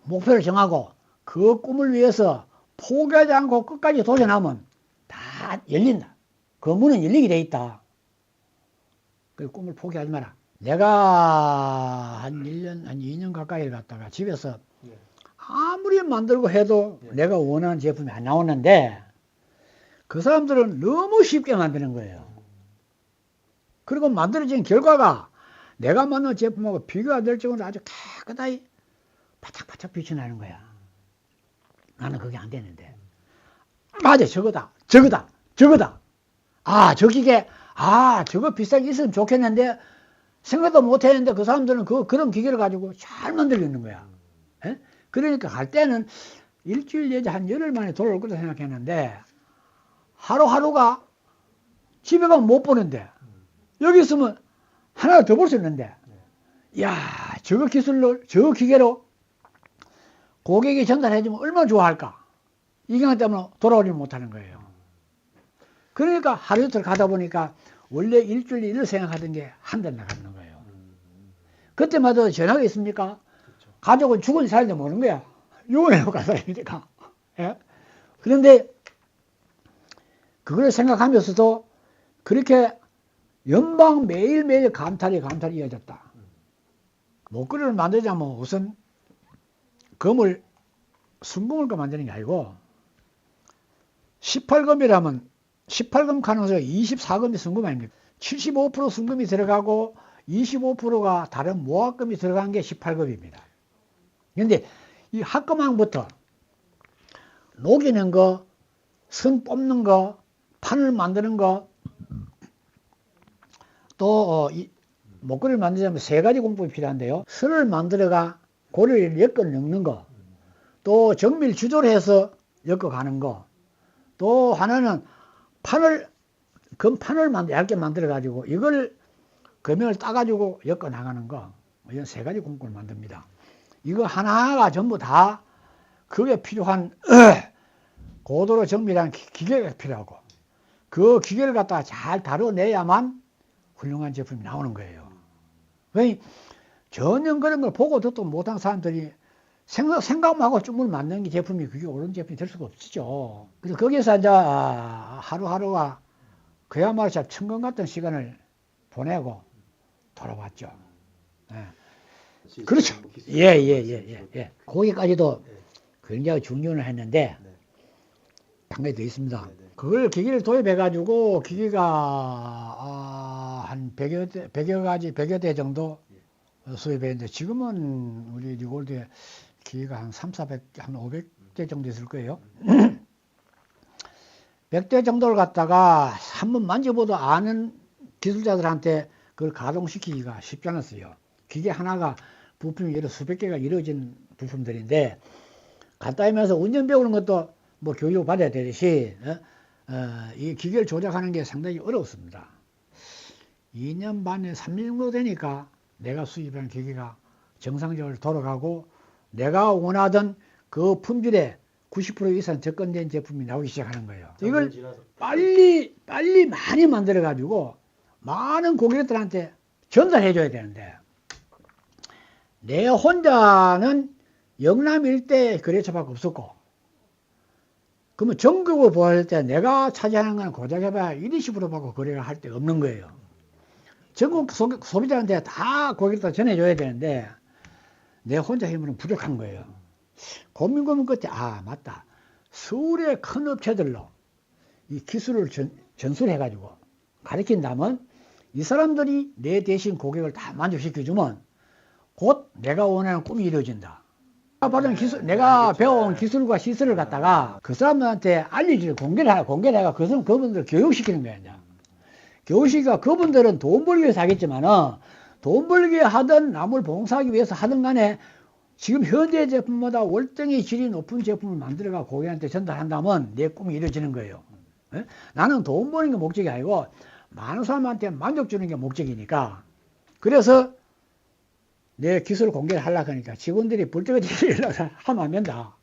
목표를 정하고 그 꿈을 위해서 포기하지 않고 끝까지 도전하면 다 열린다. 그 문은 열리게 돼 있다. 그 꿈을 포기하지 마라. 내가 한 1년, 한 2년 가까이 갔다가 집에서 아무리 만들고 해도 내가 원하는 제품이 안 나오는데 그 사람들은 너무 쉽게 만드는 거예요. 그리고 만들어진 결과가 내가 만든 제품하고 비교가 될 정도로 아주 깨끗하게 바짝바짝 빛이 나는 거야. 나는 그게 안 되는데. 맞아, 저거다. 저 기계, 저거 비싸게 있으면 좋겠는데 생각도 못 했는데 그 사람들은 그런 기계를 가지고 잘 만들고 있는 거야. 에? 그러니까 갈 때는 일주일 내지 한 열흘 만에 돌아올 거다 생각했는데 하루하루가 집에 가면 못 보는데 여기 있으면 하나 더 볼 수 있는데 야, 저거 기술로 저 기계로 고객이 전달해주면 얼마나 좋아할까. 이 경우 때문에 돌아오지 못하는 거예요. 그러니까 하루 이틀 가다 보니까 원래 일주일 일을 생각하던 게 한 달 나가는 거예요. 그때마다 전화가 있습니까? 가족은 죽은 살인지 모르는 거야. 유언해놓고 간 사람이니까. 예? 그런데 그걸 생각하면서도 그렇게 연방 매일매일 감탄이 이어졌다. 목걸이를 만들자면 우선 순금을 만드는 게 아니고 18금이라면 18금 가능성이 24금이 순금 아닙니까? 75% 순금이 들어가고 25%가 다른 모화금이 들어간 게 18금입니다. 그런데 이 합금왕부터 녹이는 거, 선 뽑는 거, 판을 만드는 거, 또 목걸이를 만들자면 3가지 공법이 필요한데요. 선을 만들어가 고리를 엮어 넣는 거, 또 정밀 주조해서 엮어 가는 거, 또 하나는 금판을 얇게 만들어 가지고 이걸 금형을 따가지고 엮어 나가는 거, 이런 3가지 공법을 만듭니다. 이거 하나가 전부 다 그게 필요한 고도로 정밀한 기계가 필요하고 그 기계를 갖다가 잘 다뤄내야만 훌륭한 제품이 나오는 거예요. 왜 전혀 그런 걸 보고 듣도 못한 사람들이 생각만 하고 쭈물 만드는 게 제품이 그게 옳은 제품이 될 수가 없죠. 그래서 거기서 이제 하루하루가 그야말로 천금 같은 시간을 보내고 돌아왔죠. 네. 시스템, 그렇죠. 기술, 예. 거기까지도 네. 굉장히 중요를 했는데 네. 한 가지 더 있습니다. 네, 네. 그걸 기기를 도입해가지고 기기가 한 100여 대 정도 수입했는데 지금은 우리 리골드에 기기가 한 300, 400, 한 500대 정도 있을 거예요. 100대 정도를 갖다가 한번 만져보도 아는 기술자들한테 그걸 가동시키기가 쉽지 않았어요. 기계 하나가 부품이 여러 수백 개가 이루어진 부품들인데 간단히 하면서 운전 배우는 것도 뭐 교육 받아야 되듯이 이 기계를 조작하는 게 상당히 어렵습니다. 2년 반에 3년 정도 되니까 내가 수입한 기계가 정상적으로 돌아가고 내가 원하던 그 품질의 90% 이상 접근된 제품이 나오기 시작하는 거예요. 이걸 빨리 많이 만들어 가지고 많은 고객들한테 전달해 줘야 되는데 내 혼자는 영남 일대 거래처밖에 없었고 그러면 전국을 보았을 때 내가 차지하는 건 고작 해봐야 1, 20%밖에 거래가 할 데 없는 거예요. 전국 소비자한테 다 고객들 전해줘야 되는데 내 혼자 힘으로는 부족한 거예요. 고민 끝에 맞다. 서울의 큰 업체들로 이 기술을 전수해가지고 가르친다면 이 사람들이 내 대신 고객을 다 만족시켜주면 곧 내가 원하는 꿈이 이루어진다. 내가 배워온 기술과 시설을 갖다가 그 사람들한테 알려주는 공개를 그분들을 교육시키는 거야. 이제. 교육시키가 그분들은 돈 벌기 위해서 하겠지만은 돈 벌기 하든 남을 봉사하기 위해서 하든 간에 지금 현재 제품보다 월등히 질이 높은 제품을 만들어가 고객한테 전달한다면 내 꿈이 이루어지는 거예요. 예? 나는 돈 버는 게 목적이 아니고 많은 사람한테 만족 주는 게 목적이니까 그래서 내 기술을 공개를 하려고 하니까 직원들이 벌떡같이 연락을 하면 안 된다.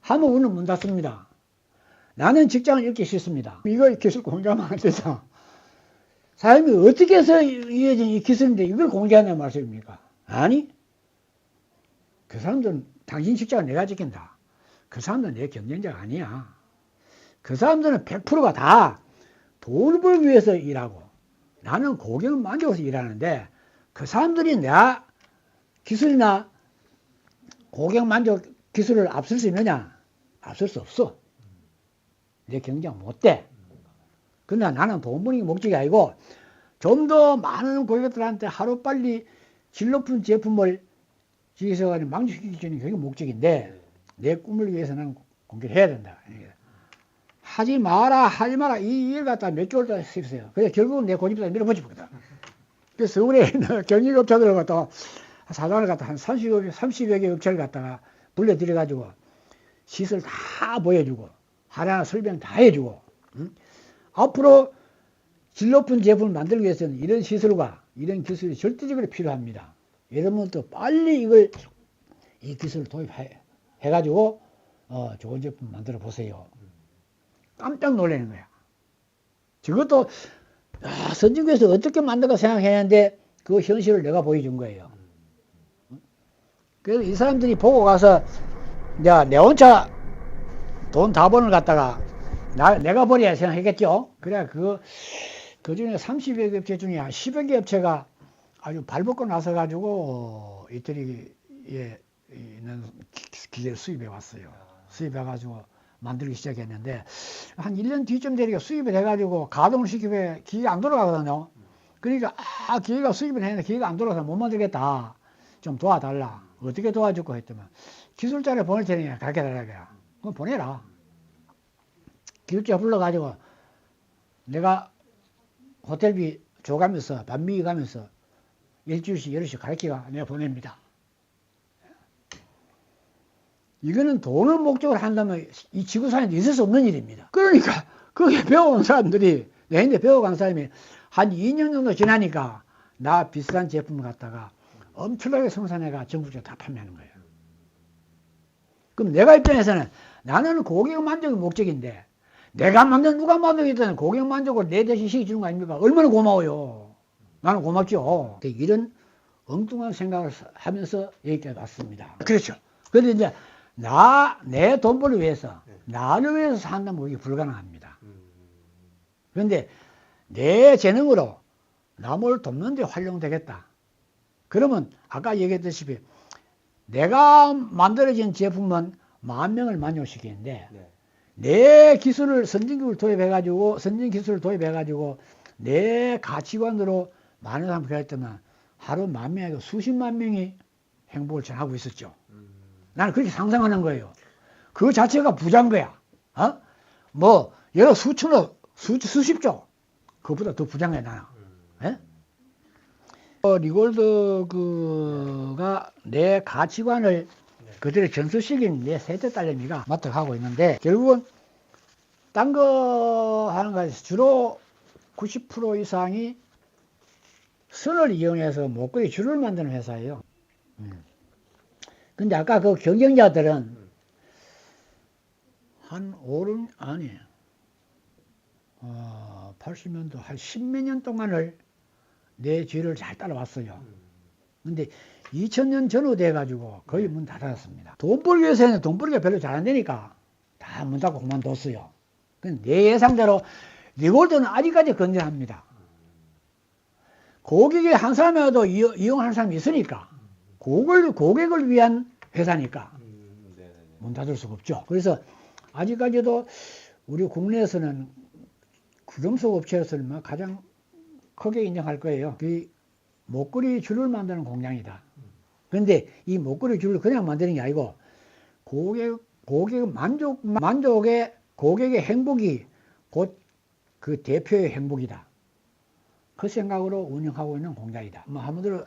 하면 우리는 문 닫습니다. 나는 직장을 잃기 싫습니다. 이거 기술 공개하면 안 된다. 사장님이 어떻게 해서 이어진 이 기술인데 이걸 공개하냐 말씀입니까? 아니, 그 사람들은 당신 직장을 내가 지킨다. 그 사람들은 내 경쟁자가 아니야. 그 사람들은 100%가 다 돈을 벌기 위해서 일하고 나는 고객을 만족해서 일하는데 그 사람들이 내가 기술이나 고객 만족 기술을 앞설 수 있느냐? 앞설 수 없어. 내 경쟁 못 돼. 그러나 나는 돈 버는 게 목적이 아니고 좀 더 많은 고객들한테 하루빨리 질 높은 제품을 지에서 만족시키는 게 목적인데 내 꿈을 위해서 나는 공개를 해야 된다. 하지 마라 이 일 갖다 몇 개월 동안 했어요. 그래서 결국은 내 고집에다 밀어붙이거든. 그래서 서울에 있는 경영업체들을 갖다가 사장을 갖다 한 30여 개 업체를 갖다가 불러들여가지고 시설 다 보여주고 하나하나 설명 다 해주고 앞으로 질 높은 제품을 만들기 위해서는 이런 시설과 이런 기술이 절대적으로 필요합니다. 여러분도 빨리 이 기술을 도입해가지고 좋은 제품 만들어 보세요. 깜짝 놀라는 거야. 저것도 선진국에서 어떻게 만들까 생각했는데 그 현실을 내가 보여준 거예요. 그래서 이 사람들이 보고 가서 내 혼자 돈 다 버는 갖다가 내가 버려야 생각했겠죠. 그래 그 중에 30여 개 업체 중에 한 10여 개 업체가 아주 발벗고 나서 가지고 이태리에 있는 기계를 수입해 왔어요. 수입해 가지고 만들기 시작했는데 한 1년 뒤쯤 되니까 수입을 해가지고 가동을 시키면 기계가 안 돌아가거든요. 그러니까 기계가 수입을 했는데 기계가 안 돌아가서 못 만들겠다. 좀 도와달라. 어떻게 도와줄까 했더만 기술자를 보낼 테니까 가르쳐달라 그래. 그럼 보내라. 기술자 불러가지고 내가 호텔비 줘가면서 반미기 가면서 일주일씩 여럿씩 가르치가 내가 보냅니다. 이거는 돈을 목적으로 한다면 이 지구상에 있을 수 없는 일입니다. 그러니까 그게 배워온 사람들이 내인데 배워간 사람이 한 2년 정도 지나니까 나 비싼 제품을 갖다가 엄청나게 생산해가 전국적으로 다 판매하는 거예요. 그럼 내가 입장에서는 나는 고객 만족이 목적인데 내가 만든 누가 만들겠다는 고객 만족을 내 대신 시켜주는 거 아닙니까? 얼마나 고마워요. 나는 고맙죠. 이런 엉뚱한 생각을 하면서 여기까지 왔습니다. 그렇죠. 그런데 이제 내 돈 벌기 위해서 나를 위해서 산다면 이게 불가능합니다. 그런데 내 재능으로 남을 돕는 데 활용되겠다. 그러면 아까 얘기했다시피 내가 만들어진 제품은 10,000명을 만족시키는데 네. 내 기술을 선진기술을 도입해가지고 내 가치관으로 많은 사람을 가졌다면 하루 10,000명이고 수십만 명이 행복을 전하고 있었죠. 나는 그렇게 상상하는 거예요. 그 자체가 부자인 거야. 뭐 여러 수천억, 수십조 그것보다 더 부자인 거야 나는. 예? 리골드가 내 가치관을 그대로 전수시킨 내 셋째 딸내미가 맡아가고 있는데 결국은 딴 거 하는 것에서 주로 90% 이상이 선을 이용해서 목걸이 줄을 만드는 회사예요. 근데 아까 그 경쟁자들은 한 80년도 한 10몇 년 동안을 내 뒤를 잘 따라왔어요. 근데 2000년 전후 돼가지고 거의 문 닫았습니다. 돈 벌기 위해서는 돈 벌기가 별로 잘 안 되니까 다 문 닫고 그만뒀어요. 근데 내 예상대로 리골드는 아직까지 건전합니다. 고객이 한 사람이라도 이용하는 사람이 있으니까 고객을 위한 회사니까 문 닫을 수가 없죠. 그래서 아직까지도 우리 국내에서는 금속 업체에서는 가장 크게 인정할 거예요. 그 목걸이 줄을 만드는 공장이다. 그런데 이 목걸이 줄을 그냥 만드는 게 아니고 고객의 고객의 행복이 곧 그 대표의 행복이다. 그 생각으로 운영하고 있는 공장이다. 뭐 한마디로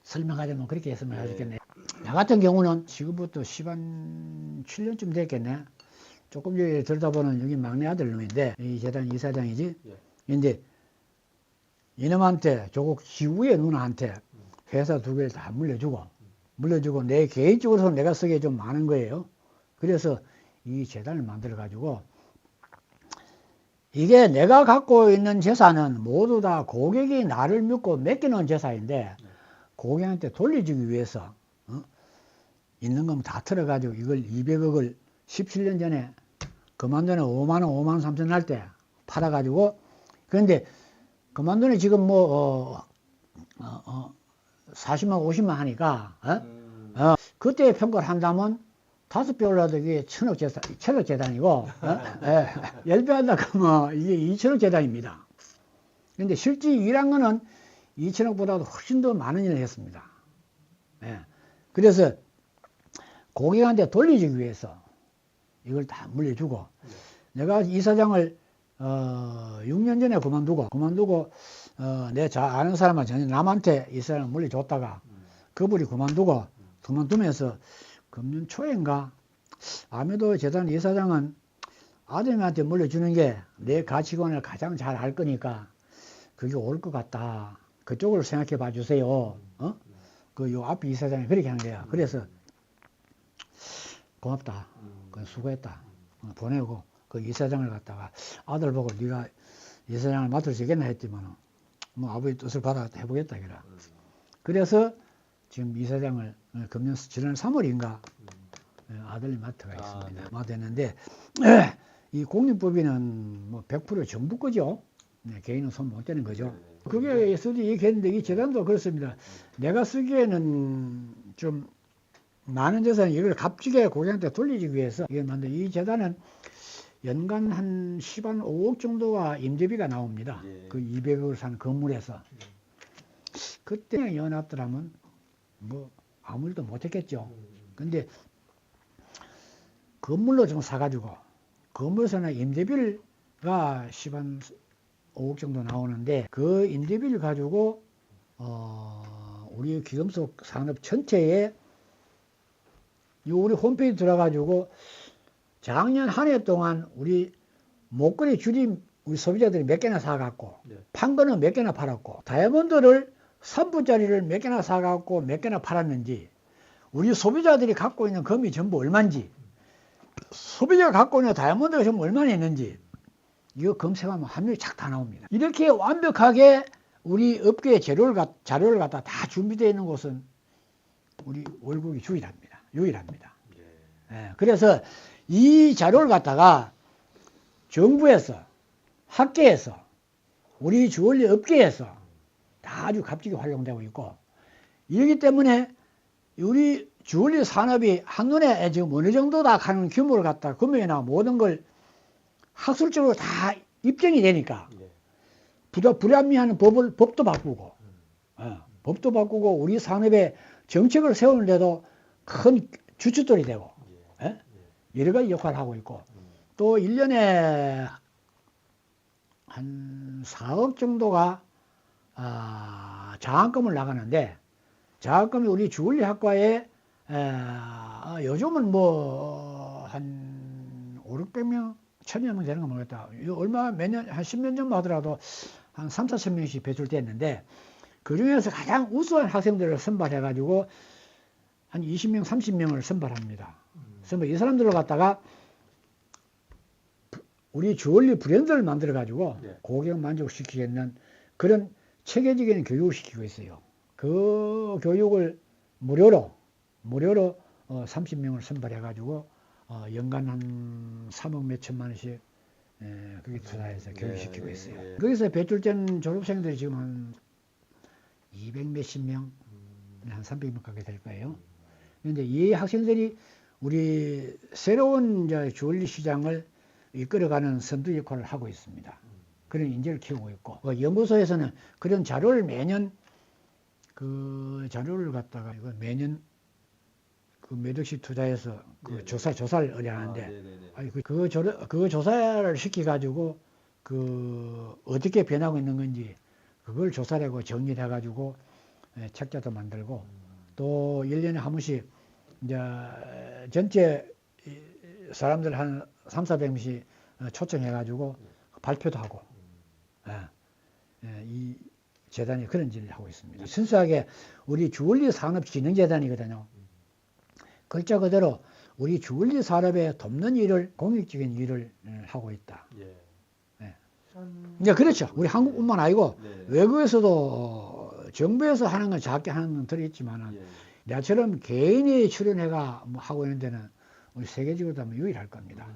설명하자면 그렇게 했으면 하겠네. 나 같은 경우는 지금부터 7년쯤 됐겠네. 조금 전에 들다 보는 여기 막내 아들 놈인데 이 재단 이사장이지. 근데 이놈한테 조국 지구의 누나한테 회사 2개를 다 물려주고 내 개인적으로서 내가 쓰기에 좀 많은 거예요. 그래서 이 재단을 만들어 가지고 이게 내가 갖고 있는 재산은 모두 다 고객이 나를 믿고 맡겨놓은 재산인데 고객한테 돌려주기 위해서 있는 거면 다 털어가지고 이걸 200억을 17년 전에 그만둔에 5만 3천 날 때 팔아가지고 그런데 그만둔에 지금 뭐 40만 50만 하니까 그때 평가를 한다면 5배 올라도 이게 천억 재단이고 10배 한다 그러면 이게 2천억 재단입니다. 근데 실제 일한 거는 2천억보다도 훨씬 더 많은 일을 했습니다. 그래서 고객한테 돌려주기 위해서 이걸 다 물려주고 내가 이사장을 6년 전에 그만두고 내 잘 아는 사람은 전혀 남한테 이사장을 물려줬다가 그분이 그만두면서 금년 초인가 아무래도 재단 이사장은 아들한테 물려주는 게 내 가치관을 가장 잘 알 거니까 그게 옳을 것 같다. 그쪽으로 생각해 봐 주세요. 요 앞에 이사장이 그렇게 하는 거야. 그래서 고맙다. 수고했다. 보내고 그 이사장을 갖다가 아들 보고 네가 이사장을 맡을 수 있겠나 했지만 뭐 아버지 뜻을 받아 해보겠다. 그래서 지금 이사장을 지난 3월인가 아들이 맡아가 있습니다. 맡았는데 이 공인법인은 뭐 100% 정부 거죠. 개인은 손 못 대는 거죠. 그게 예수도 얘기했는데 이 재단도 그렇습니다. 내가 쓰기에는 좀 많은 재산 이걸 값지게 고객한테 돌리기 위해서 이걸 만든 이 재단은 연간 한 5억 정도가 임대비가 나옵니다. 그 200억을 산 건물에서. 그때 연합더라면 뭐 아무 일도 못했겠죠. 근데 건물로 좀 사가지고 건물에서는 임대비가 5억 정도 나오는데 그 임대비를 가지고 우리 귀금속 산업 전체에 우리 홈페이지 들어가지고 작년 한 해 동안 우리 목걸이 줄이 우리 소비자들이 몇 개나 사갖고 판 거는 몇 개나 팔았고 다이아몬드를 3분짜리를 몇 개나 사갖고 몇 개나 팔았는지 우리 소비자들이 갖고 있는 금이 전부 얼마인지 소비자가 갖고 있는 다이아몬드가 전부 얼마나 있는지 이거 검색하면 한명이 착 다 나옵니다. 이렇게 완벽하게 우리 업계의 자료를 갖다 다 준비되어 있는 곳은 우리 월국이 유일합니다. 그래서 이 자료를 갖다가 정부에서 학계에서 우리 주얼리 업계에서 다 아주 값지게 활용되고 있고 이러기 때문에 우리 주얼리 산업이 한눈에 지금 어느 정도다 하는 규모를 갖다 금액이나 모든 걸 학술적으로 다 입증이 되니까 불합리한 법도 바꾸고 법도 바꾸고 우리 산업의 정책을 세우는데도 큰 주춧돌이 되고 여러 가지 역할을 하고 있고 또 1년에 한 4억 정도가 장학금을 나가는데 장학금이 우리 주얼리 학과에 요즘은 뭐 한 5, 600명, 1000여 명 되는 거 모르겠다. 얼마 몇 년, 한 10년 전만 하더라도 한 3, 4천 명씩 배출됐는데 그 중에서 가장 우수한 학생들을 선발해가지고 한 20명, 30명을 선발합니다. 이 사람들을 갖다가 우리 주얼리 브랜드를 만들어가지고 고객 만족시키겠는 그런 체계적인 교육을 시키고 있어요. 그 교육을 무료로 30명을 선발해가지고 연간 한 3억 몇 천만 원씩 그게 투자해서 교육시키고 있어요. 거기서 배출된 졸업생들이 지금 한 200 몇십 명, 한 300명 가게 될 거예요. 그런데 이 학생들이 우리 새로운 이제 주얼리 시장을 이끌어가는 선두 역할을 하고 있습니다. 그런 인재를 키우고 있고 연구소에서는 그런 자료를 매년 그 자료를 갖다가 이거 매년 그 몇 억씩 투자해서 그 조사를 의뢰하는데 그 조사를 시켜가지고 그 어떻게 변하고 있는 건지 그걸 조사를 하고 정리를 해가지고 책자도 만들고 또 1년에 한 번씩 이제 전체 사람들 한 3, 400명씩 초청해가지고 발표도 하고 이 재단이 그런 일을 하고 있습니다. 순수하게 우리 주얼리 산업진흥재단이거든요. 글자 그대로 우리 주얼리 산업에 돕는 일을 공익적인 일을 하고 있다. 이제 그렇죠. 우리 한국뿐만 아니고 외국에서도 정부에서 하는 건 작게 하는 건 들어있지만 나처럼 개인이 출연해가 뭐 하고 있는 데는 우리 세계적으로도 아마 유일할 겁니다.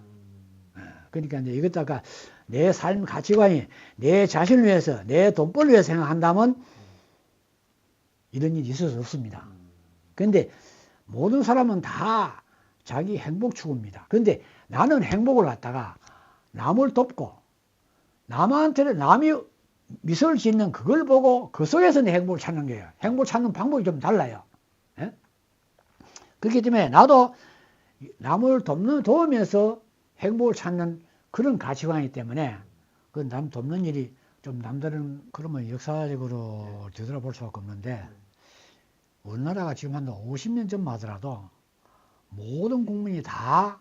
그러니까 이제 이것다가 내 삶 가치관이 내 자신을 위해서 내 돈벌을 위해서 생각한다면 이런 일이 있을 수 없습니다. 그런데 모든 사람은 다 자기 행복 추구입니다. 그런데 나는 행복을 갖다가 남을 돕고 남한테는 남이 미소를 짓는 그걸 보고 그 속에서 내 행복을 찾는 거예요. 행복을 찾는 방법이 좀 달라요. 그렇기 때문에 나도 남을 도우면서 행복을 찾는 그런 가치관이기 때문에 그 남 돕는 일이 좀 남들은 그러면 역사적으로 되돌아볼 수밖에 없는데 우리나라가 지금 한 50년 전만 하더라도 모든 국민이 다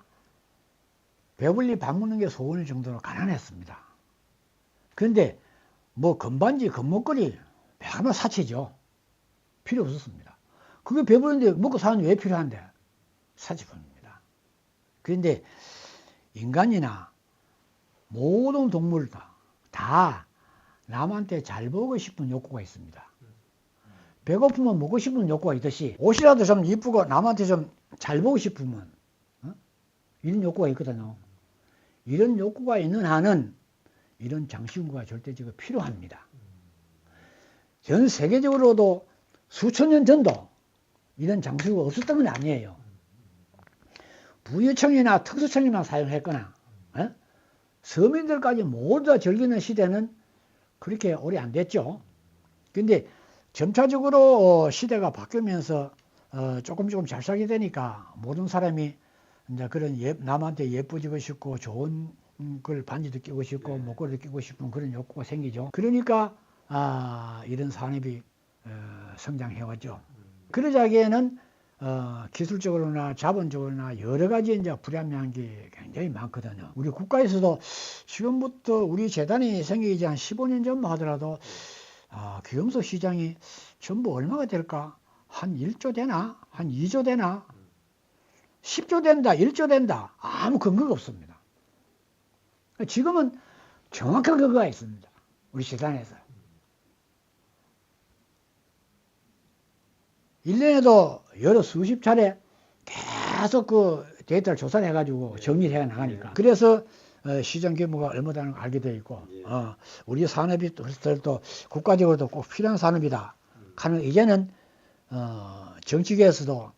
배불리 밥 먹는 게 소원일 정도로 가난했습니다. 그런데 뭐 건반지, 건목걸이 하나 사치죠. 필요 없었습니다. 그게 배부른데 먹고 사는 게 왜 필요한데? 사치품입니다. 그런데 인간이나 모든 동물 다 남한테 잘 보고 싶은 욕구가 있습니다. 배고프면 먹고 싶은 욕구가 있듯이 옷이라도 좀 이쁘고 남한테 좀 잘 보고 싶으면 이런 욕구가 있거든요. 이런 욕구가 있는 한은 이런 장신구가 절대적으로 필요합니다. 전 세계적으로도 수천 년 전도 이런 장신구가 없었던 건 아니에요. 부유층이나 특수층이나 사용했거나 서민들까지 모두 다 즐기는 시대는 그렇게 오래 안 됐죠. 근데 점차적으로 시대가 바뀌면서 조금 잘 살게 되니까 모든 사람이 이제 그런 남한테 예쁘지고 싶고 좋은 걸 반지도 끼고 싶고 목걸이도 끼고 싶은 그런 욕구가 생기죠. 그러니까 이런 산업이 성장해왔죠. 그러자기에는 기술적으로나 자본적으로나 여러 가지 이제 불합리한 게 굉장히 많거든요. 우리 국가에서도 지금부터 우리 재단이 생기기 한 15년 전만 하더라도 귀금속 시장이 전부 얼마가 될까? 한 1조 되나? 한 2조 되나? 10조 된다, 1조 된다. 아무 근거가 없습니다. 지금은 정확한 근거가 있습니다. 우리 재단에서. 1년에도 여러 수십 차례 계속 그 데이터를 조사를 해가지고 정리를 해 나가니까. 그래서 시장 규모가 얼마다는 걸 알게 되어 있고, 우리 산업이 또 국가적으로도 꼭 필요한 산업이다 하는 이제는 정치계에서도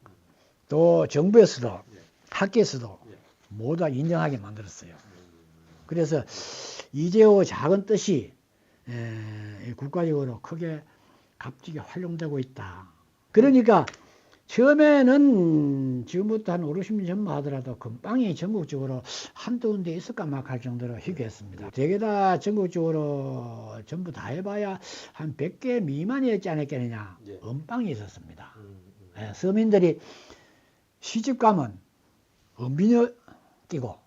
또 정부에서도 예. 학계에서도 예. 모두 다 인정하게 만들었어요. 그래서 이재호 작은 뜻이 국가적으로 크게 값지게 활용되고 있다. 그러니까 처음에는 지금부터 한 5, 60년 전만 하더라도 금방이 전국적으로 한두 군데 있을까 막 할 정도로 희귀했습니다. 되게 다 전국적으로 전부 다 해봐야 한 100개 미만이었지 않았겠느냐. 예. 은빵이 있었습니다. 서민들이 시집 가면 은비녀 끼고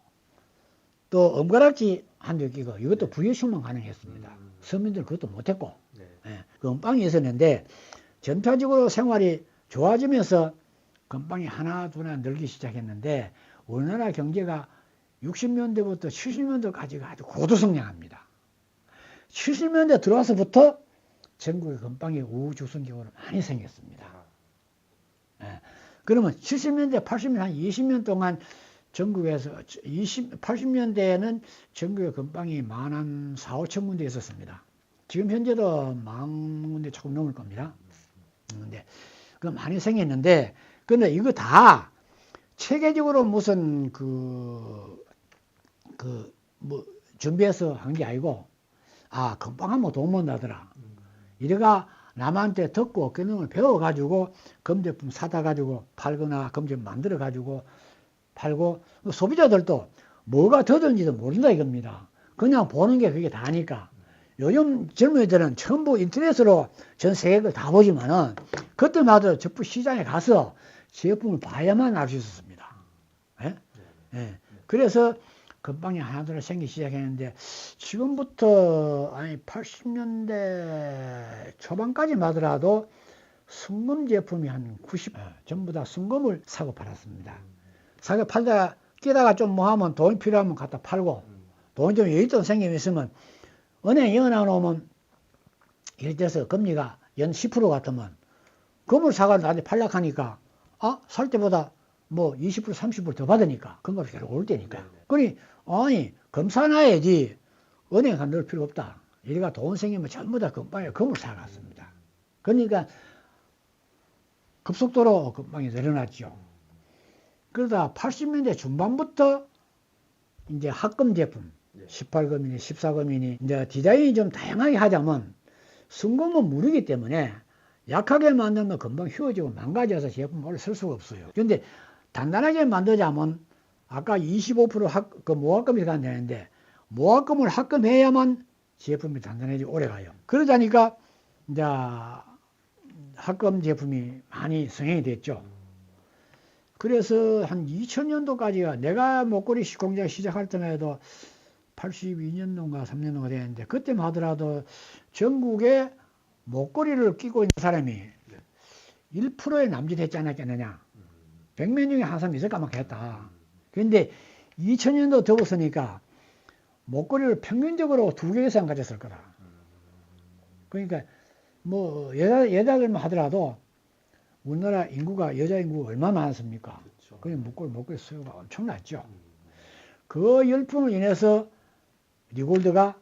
또 은가락지 한 대 끼고 이것도 부여식만 가능했습니다. 서민들은 그것도 못했고 네. 그 은빵이 있었는데 전체적으로 생활이 좋아지면서 금방이 하나 둘 하나 늘기 시작했는데 우리나라 경제가 60년대부터 70년대까지가 아주 고도성장합니다. 70년대 들어와서부터 전국에 금방이 우후죽순적으로 많이 생겼습니다. 그러면 70년대, 80년대 한 20년 동안 전국에서 80년대에는 전국에 금방이 한 4, 5천 군데 있었습니다. 지금 현재도 10,000 군데 조금 넘을 겁니다. 근데 그 많이 생겼는데, 근데 이거 다 체계적으로 무슨 준비해서 한 게 아니고, 금방하면 돈 번다더라. 이래가 남한테 듣고 그 놈을 배워가지고 금제품 사다 가지고 팔거나 금제품 만들어 가지고 팔고, 소비자들도 뭐가 더든지도 모른다 이겁니다. 그냥 보는 게 그게 다니까. 요즘 젊은이들은 전부 인터넷으로 전 세계 걸 다 보지만은 그때마다 적부 시장에 가서 제품을 봐야만 알 수 있었습니다. 예? 예. 그래서 금방이 하나둘 생기기 시작했는데 지금부터 80년대 초반까지만 하더라도 순금 제품이 한 90, 전부 다 순금을 사고 팔았습니다. 사고 팔다가 끼다가 좀 뭐 하면 돈이 필요하면 갖다 팔고 돈이 좀 여윳돈 생기면 있으면 은행 연하 놓으면 예를 들어서 금리가 연 10% 같으면 금을 사가지고 나한테 팔락하니까 살 때보다 뭐 20% 30% 더 받으니까 금값이 계속 오를 때니까. 그러니 금 사놔야지 은행 간 넣을 필요 없다. 이래가 돈 생기면 전부 다 금방에 금을 사갔습니다. 그러니까 급속도로 금방이 늘어났죠. 그러다 80년대 중반부터 이제 합금 제품 18금이니 14금이니 이제 디자인이 좀 다양하게 하자면 순금은 무르기 때문에 약하게 만들면 금방 휘어지고 망가져서 제품 오래 쓸 수가 없어요. 그런데 단단하게 만들자면 아까 25% 모합금이 간다는데 모합금을 합금해야만 제품이 단단해지고 오래 가요. 그러자니까 이제 합금 제품이 많이 성행이 됐죠. 그래서 한 2000년도까지가 내가 목걸이 공장 시작할 때만 해도 82년도인가 3년도가 되는데 그때만 하더라도 전국에 목걸이를 끼고 있는 사람이 1%의 남짓했지 않았겠느냐. 100명 중에 한 사람 있을까 막 했다. 그런데 2000년도 접었으니까 목걸이를 평균적으로 2개 이상 가졌을 거다. 그러니까 뭐 여자들만 하더라도 우리나라 인구가 여자 인구가 얼마나 많습니까? 그게 목걸이 수요가 엄청났죠. 그 열풍을 인해서 리골드가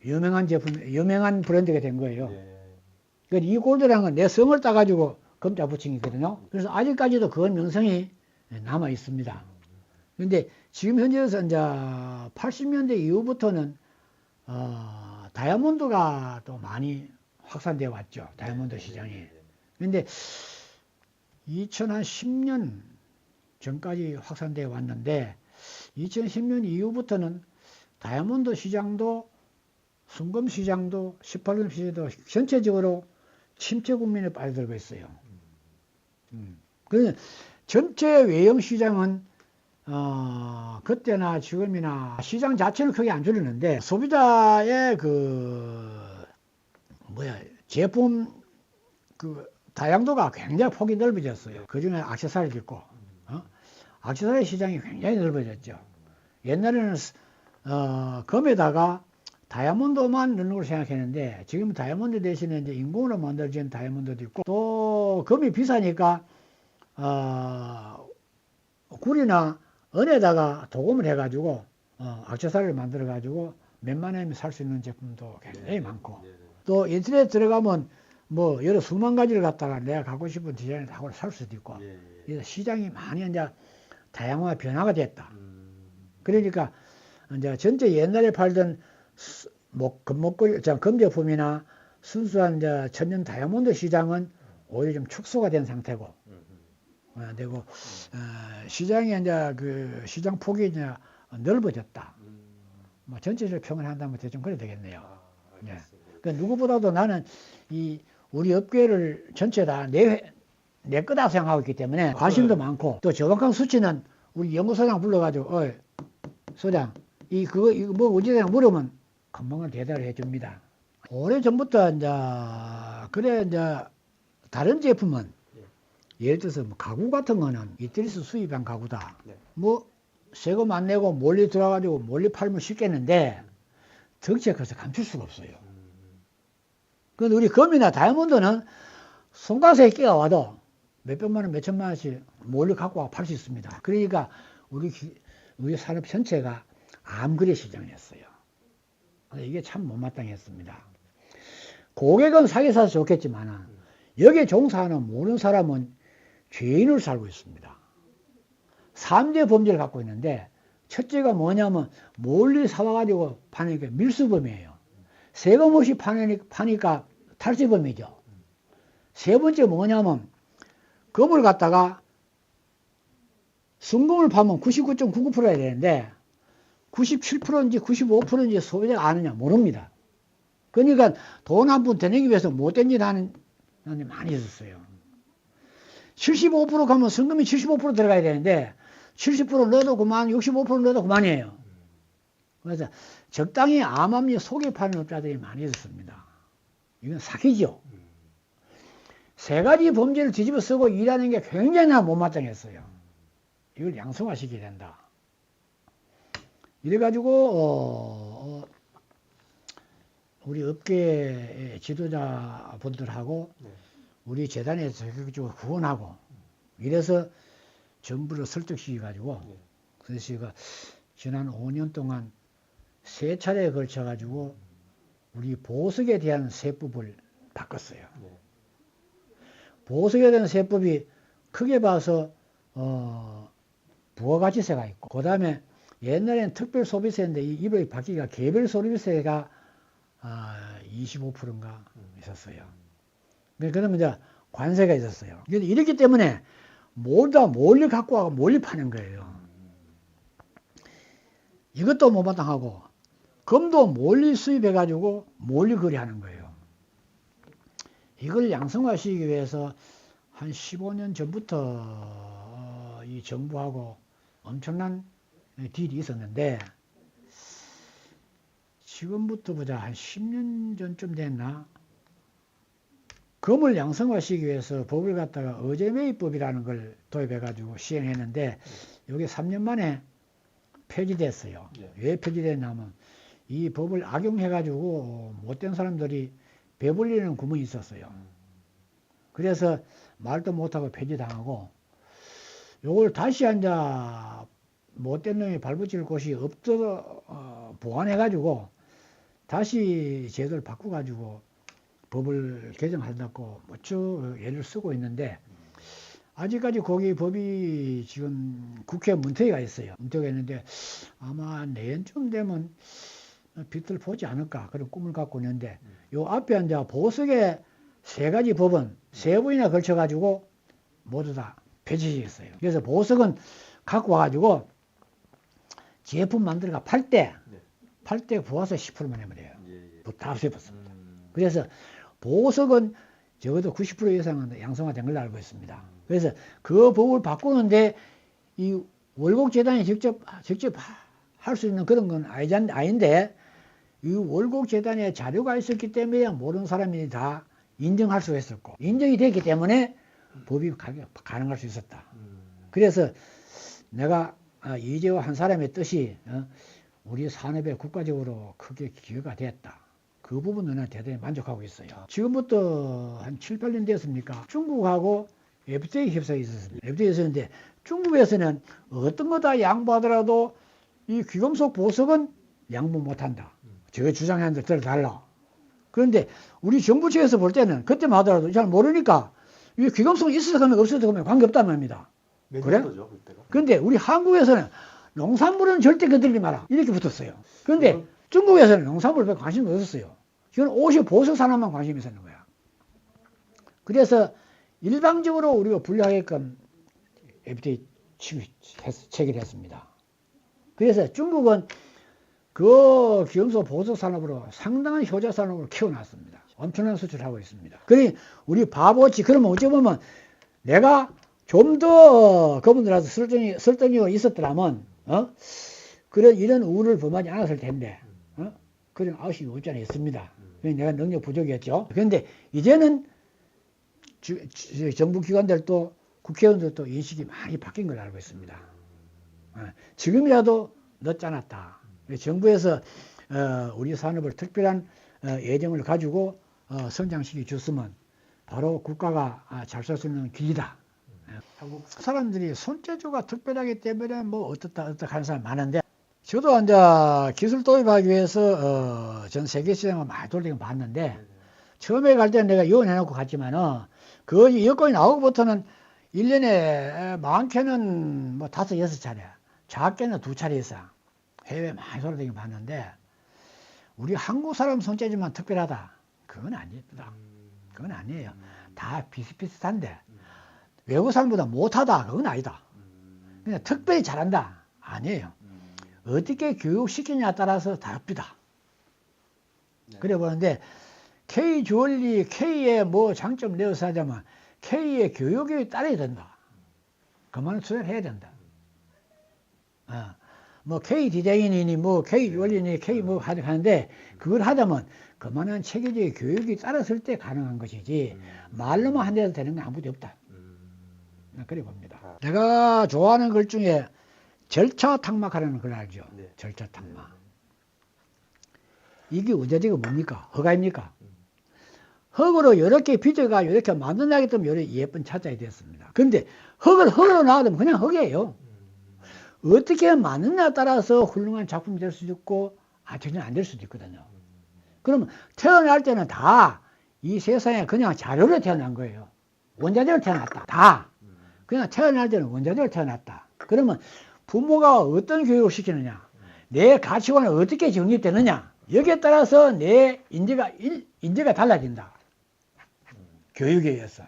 유명한 브랜드가 된 거예요. 그러니까 이 골드라는 건 내 성을 따가지고 금자 붙임이거든요. 그래서 아직까지도 그 명성이 남아 있습니다. 그런데 지금 현재에서 이제 80년대 이후부터는 다이아몬드가 또 많이 확산되어 왔죠. 다이아몬드 시장이. 그런데 2010년 전까지 확산되어 왔는데 2010년 이후부터는 다이아몬드 시장도 순금 시장도 18금 시장도 전체적으로 침체 국면에 빠져들고 있어요. 그래서 전체 외형 시장은 그때나 지금이나 시장 자체는 크게 안 줄었는데 소비자의 제품 다양도가 굉장히 폭이 넓어졌어요. 그 중에 액세서리도 있고 액세서리 시장이 굉장히 넓어졌죠. 옛날에는 금에다가 다이아몬드만 넣는 걸 생각했는데 지금 다이아몬드 대신에 이제 인공으로 만들어진 다이아몬드도 있고 또 금이 비싸니까 굴이나 은에다가 도금을 해가지고 액세서리를 만들어가지고 몇만 원이면 살 수 있는 제품도 굉장히 많고 또 인터넷 들어가면 뭐 여러 수만 가지를 갖다가 내가 갖고 싶은 디자인을 하고 살 수도 있고 예, 예. 그래서 시장이 많이 이제 다양화 변화가 됐다. 음. 그러니까 이제 전체 옛날에 팔던 금목걸이, 금제품이나 순수한 이제 천연 다이아몬드 시장은 오히려 좀 축소가 된 상태고, 되고 시장이 이제 그 시장 폭이 이제 넓어졌다. 뭐 전체적으로 평을 한다면 대충 그래 되겠네요. 아, 예. 알겠습니다. 그 누구보다도 나는 이 우리 업계를 전체 다 내 거다 생각하고 있기 때문에 관심도 많고 또 정확한 수치는 우리 연구소장 불러가지고 소장 이거 뭐 언제나 물으면 금방 대답을 해줍니다. 오래 전부터 이제 그래 이제 다른 제품은 예를 들어서 뭐 가구 같은 거는 이태리에서 수입한 가구다. 네. 뭐 세금 안 내고 멀리 들어가지고 멀리 팔면 쉽겠는데 덕지에 커서 감출 수가 없어요. 그런데 우리 금이나 다이아몬드는 손가락에 끼가 와도 몇백만 원, 몇천만 원씩 멀리 갖고 와 팔 수 있습니다. 그러니까 우리 산업 전체가 암거래 시장이었어요. 이게 참 못마땅했습니다. 고객은 사기 사서 좋겠지만 여기에 종사하는 모르는 사람은 죄인으로 살고 있습니다. 3대 범죄를 갖고 있는데 첫째가 뭐냐면 멀리 사와가지고 파는 게 밀수범이에요. 세금 없이 파니까 탈세범이죠. 세 번째 뭐냐면 금을 갖다가 순금을 파면 99.99%야 되는데 97%인지 95%인지 소비자가 아느냐 모릅니다. 그러니까 돈 한 푼 더 내기 위해서 못된 짓 하는 사람이 많이 있었어요. 75% 가면 순금이 75% 들어가야 되는데 70% 넣어도 그만, 65% 넣어도 그만이에요. 그래서 적당히 암암리 속에 파는 업자들이 많이 있었습니다. 이건 사기죠. 세 가지 범죄를 뒤집어 쓰고 일하는 게 굉장히 못마땅했어요. 이걸 양성화시켜야 된다. 이래가지고 우리 업계의 지도자분들하고 우리 재단에서 적극적으로 후원하고 이래서 정부를 설득시켜가지고 그래서 제가 지난 5년 동안 3차례에 걸쳐가지고 우리 보석에 대한 세법을 바꿨어요. 보석에 대한 세법이 크게 봐서 부가가치세가 있고 그 다음에 옛날에는 특별소비세인데 이번에 바뀌기가 개별소비세가 25%인가 있었어요. 그러면 이제 관세가 있었어요. 이렇기 때문에 모두 다 멀리 갖고 와서 멀리 파는 거예요. 이것도 못마땅하고 금도 멀리 수입해가지고 멀리 거래하는 거예요. 이걸 양성화시키기 위해서 한 15년 전부터 이 정부하고 엄청난 딜이 있었는데 지금부터 보자 한 10년 전쯤 됐나 금을 양성화시키기 위해서 법을 갖다가 어제매입법이라는 걸 도입해가지고 시행했는데 이게 3년 만에 폐지됐어요. 왜 폐지됐냐면 이 법을 악용해가지고 못된 사람들이 배불리는 구멍이 있었어요. 그래서 말도 못하고 폐지당하고 요걸 다시 앉아 못된 놈이 발붙일 곳이 없도록 보완해가지고 다시 제도를 바꿔가지고 법을 개정한다고 무척 애를 쓰고 있는데 아직까지 거기 법이 지금 국회 문턱에가 있어요. 문턱에 있는데 아마 내년쯤 되면 빛을 보지 않을까 그런 꿈을 갖고 있는데 요 앞에 이제 보석의 3가지 법은 3번이나 걸쳐가지고 모두 다 폐지시켰어요. 그래서 보석은 갖고 와가지고 제품 만들어가 팔 때 부가세 10%만 내면 돼요. 다 없애버렸습니다. 그래서 보석은 적어도 90% 이상은 양성화된 걸로 알고 있습니다. 그래서 그 법을 바꾸는데 이 월곡재단이 직접 할 수 있는 그런 건 아닌데 이 월곡재단에 자료가 있었기 때문에 모르는 사람이 다 인정할 수 있었고 인정이 됐기 때문에 법이 가능할 수 있었다. 그래서 내가 이재호 한 사람의 뜻이 우리 산업에 국가적으로 크게 기여가 됐다. 그 부분은 대단히 만족하고 있어요. 지금부터 한 7, 8년 됐습니까? 중국하고 FTA 협상이 있었습니다. FTA 있었는데 중국에서는 어떤 거 다 양보하더라도 이 귀금속 보석은 양보 못한다. 제가 주장하는 데 들어달라. 그런데 우리 정부 측에서 볼 때는 그때만 하더라도 잘 모르니까 이 귀감성이 있어서 가면 없어서 가면 관계없단 말입니다. 그래? 그때가? 그런데 우리 한국에서는 농산물은 절대 건드리지 마라 이렇게 붙었어요. 그런데 중국에서는 농산물에 관심이 없었어요. 이건 오십 보석 산업만 관심이 있었는 거야. 그래서 일방적으로 우리가 분리하게끔 FTA 체결했습니다. 그래서 중국은 그 귀염소 보석 산업으로 상당한 효자 산업으로 키워놨습니다. 엄청난 수출하고 있습니다. 그러니 우리 바보지 그러면 어찌 보면 내가 좀 더 그분들한테 설득이 있었더라면 그런 이런 우를 범하지 않았을 텐데 그런 아웃이 없지 않아 있습니다. 내가 능력 부족이었죠. 그런데 이제는 정부 기관들도 국회의원들도 인식이 많이 바뀐 걸 알고 있습니다. 지금이라도 늦지 않았다. 정부에서 우리 산업을 특별한 예정을 가지고 성장시켜 줬으면 바로 국가가 잘 살 수 있는 길이다. 한국 사람들이 손재주가 특별하기 때문에 뭐 어떻다 하는 사람 많은데 저도 이제 기술 도입하기 위해서 전 세계 시장을 많이 돌리고 봤는데 처음에 갈 때는 내가 이혼해놓고 갔지만은 그 여건이 나오고부터는 1년에 많게는 뭐 5, 6차례 작게는 2차례 이상 해외 많이 돌아다니고 봤는데 우리 한국 사람 손재주만 특별하다 그건 아닙니다. 그건 아니에요. 다 비슷비슷한데 외국 사람보다 못하다 그건 아니다. 그냥 특별히 잘한다 아니에요. 어떻게 교육시키냐에 따라서 다릅니다. 그래 보는데 K 주얼리 K의 뭐 장점 내어서 하자면 K의 교육이 따라야 된다. 그만한 투자를 해야 된다. 뭐 K 디자인이니 뭐 K 주얼리니 K 뭐 하는데 그걸 하자면 그만한 체계적인 교육이 따랐을 때 가능한 것이지 말로만 한데도 되는 건 아무도 없다. 그래 봅니다. 내가 좋아하는 글 중에 절차탕막하라는 걸 알죠? 네. 절차탕막. 이게 우자지가 뭡니까? 허가입니까? 흙으로 이렇게 빚어가 이렇게 만든다기 때문에 이렇게 예쁜 차자가 됐습니다. 그런데 흙으로 나와도 그냥 흙이에요. 어떻게 만드냐에 따라서 훌륭한 작품이 될 수도 있고 전혀 안 될 수도 있거든요. 그러면 태어날 때는 다 이 세상에 그냥 자료로 태어난 거예요. 원자재로 태어났다. 다. 그냥 태어날 때는 원자재로 태어났다. 그러면 부모가 어떤 교육을 시키느냐, 내 가치관이 어떻게 정립되느냐, 여기에 따라서 내 인재가 달라진다. 교육에 의해서.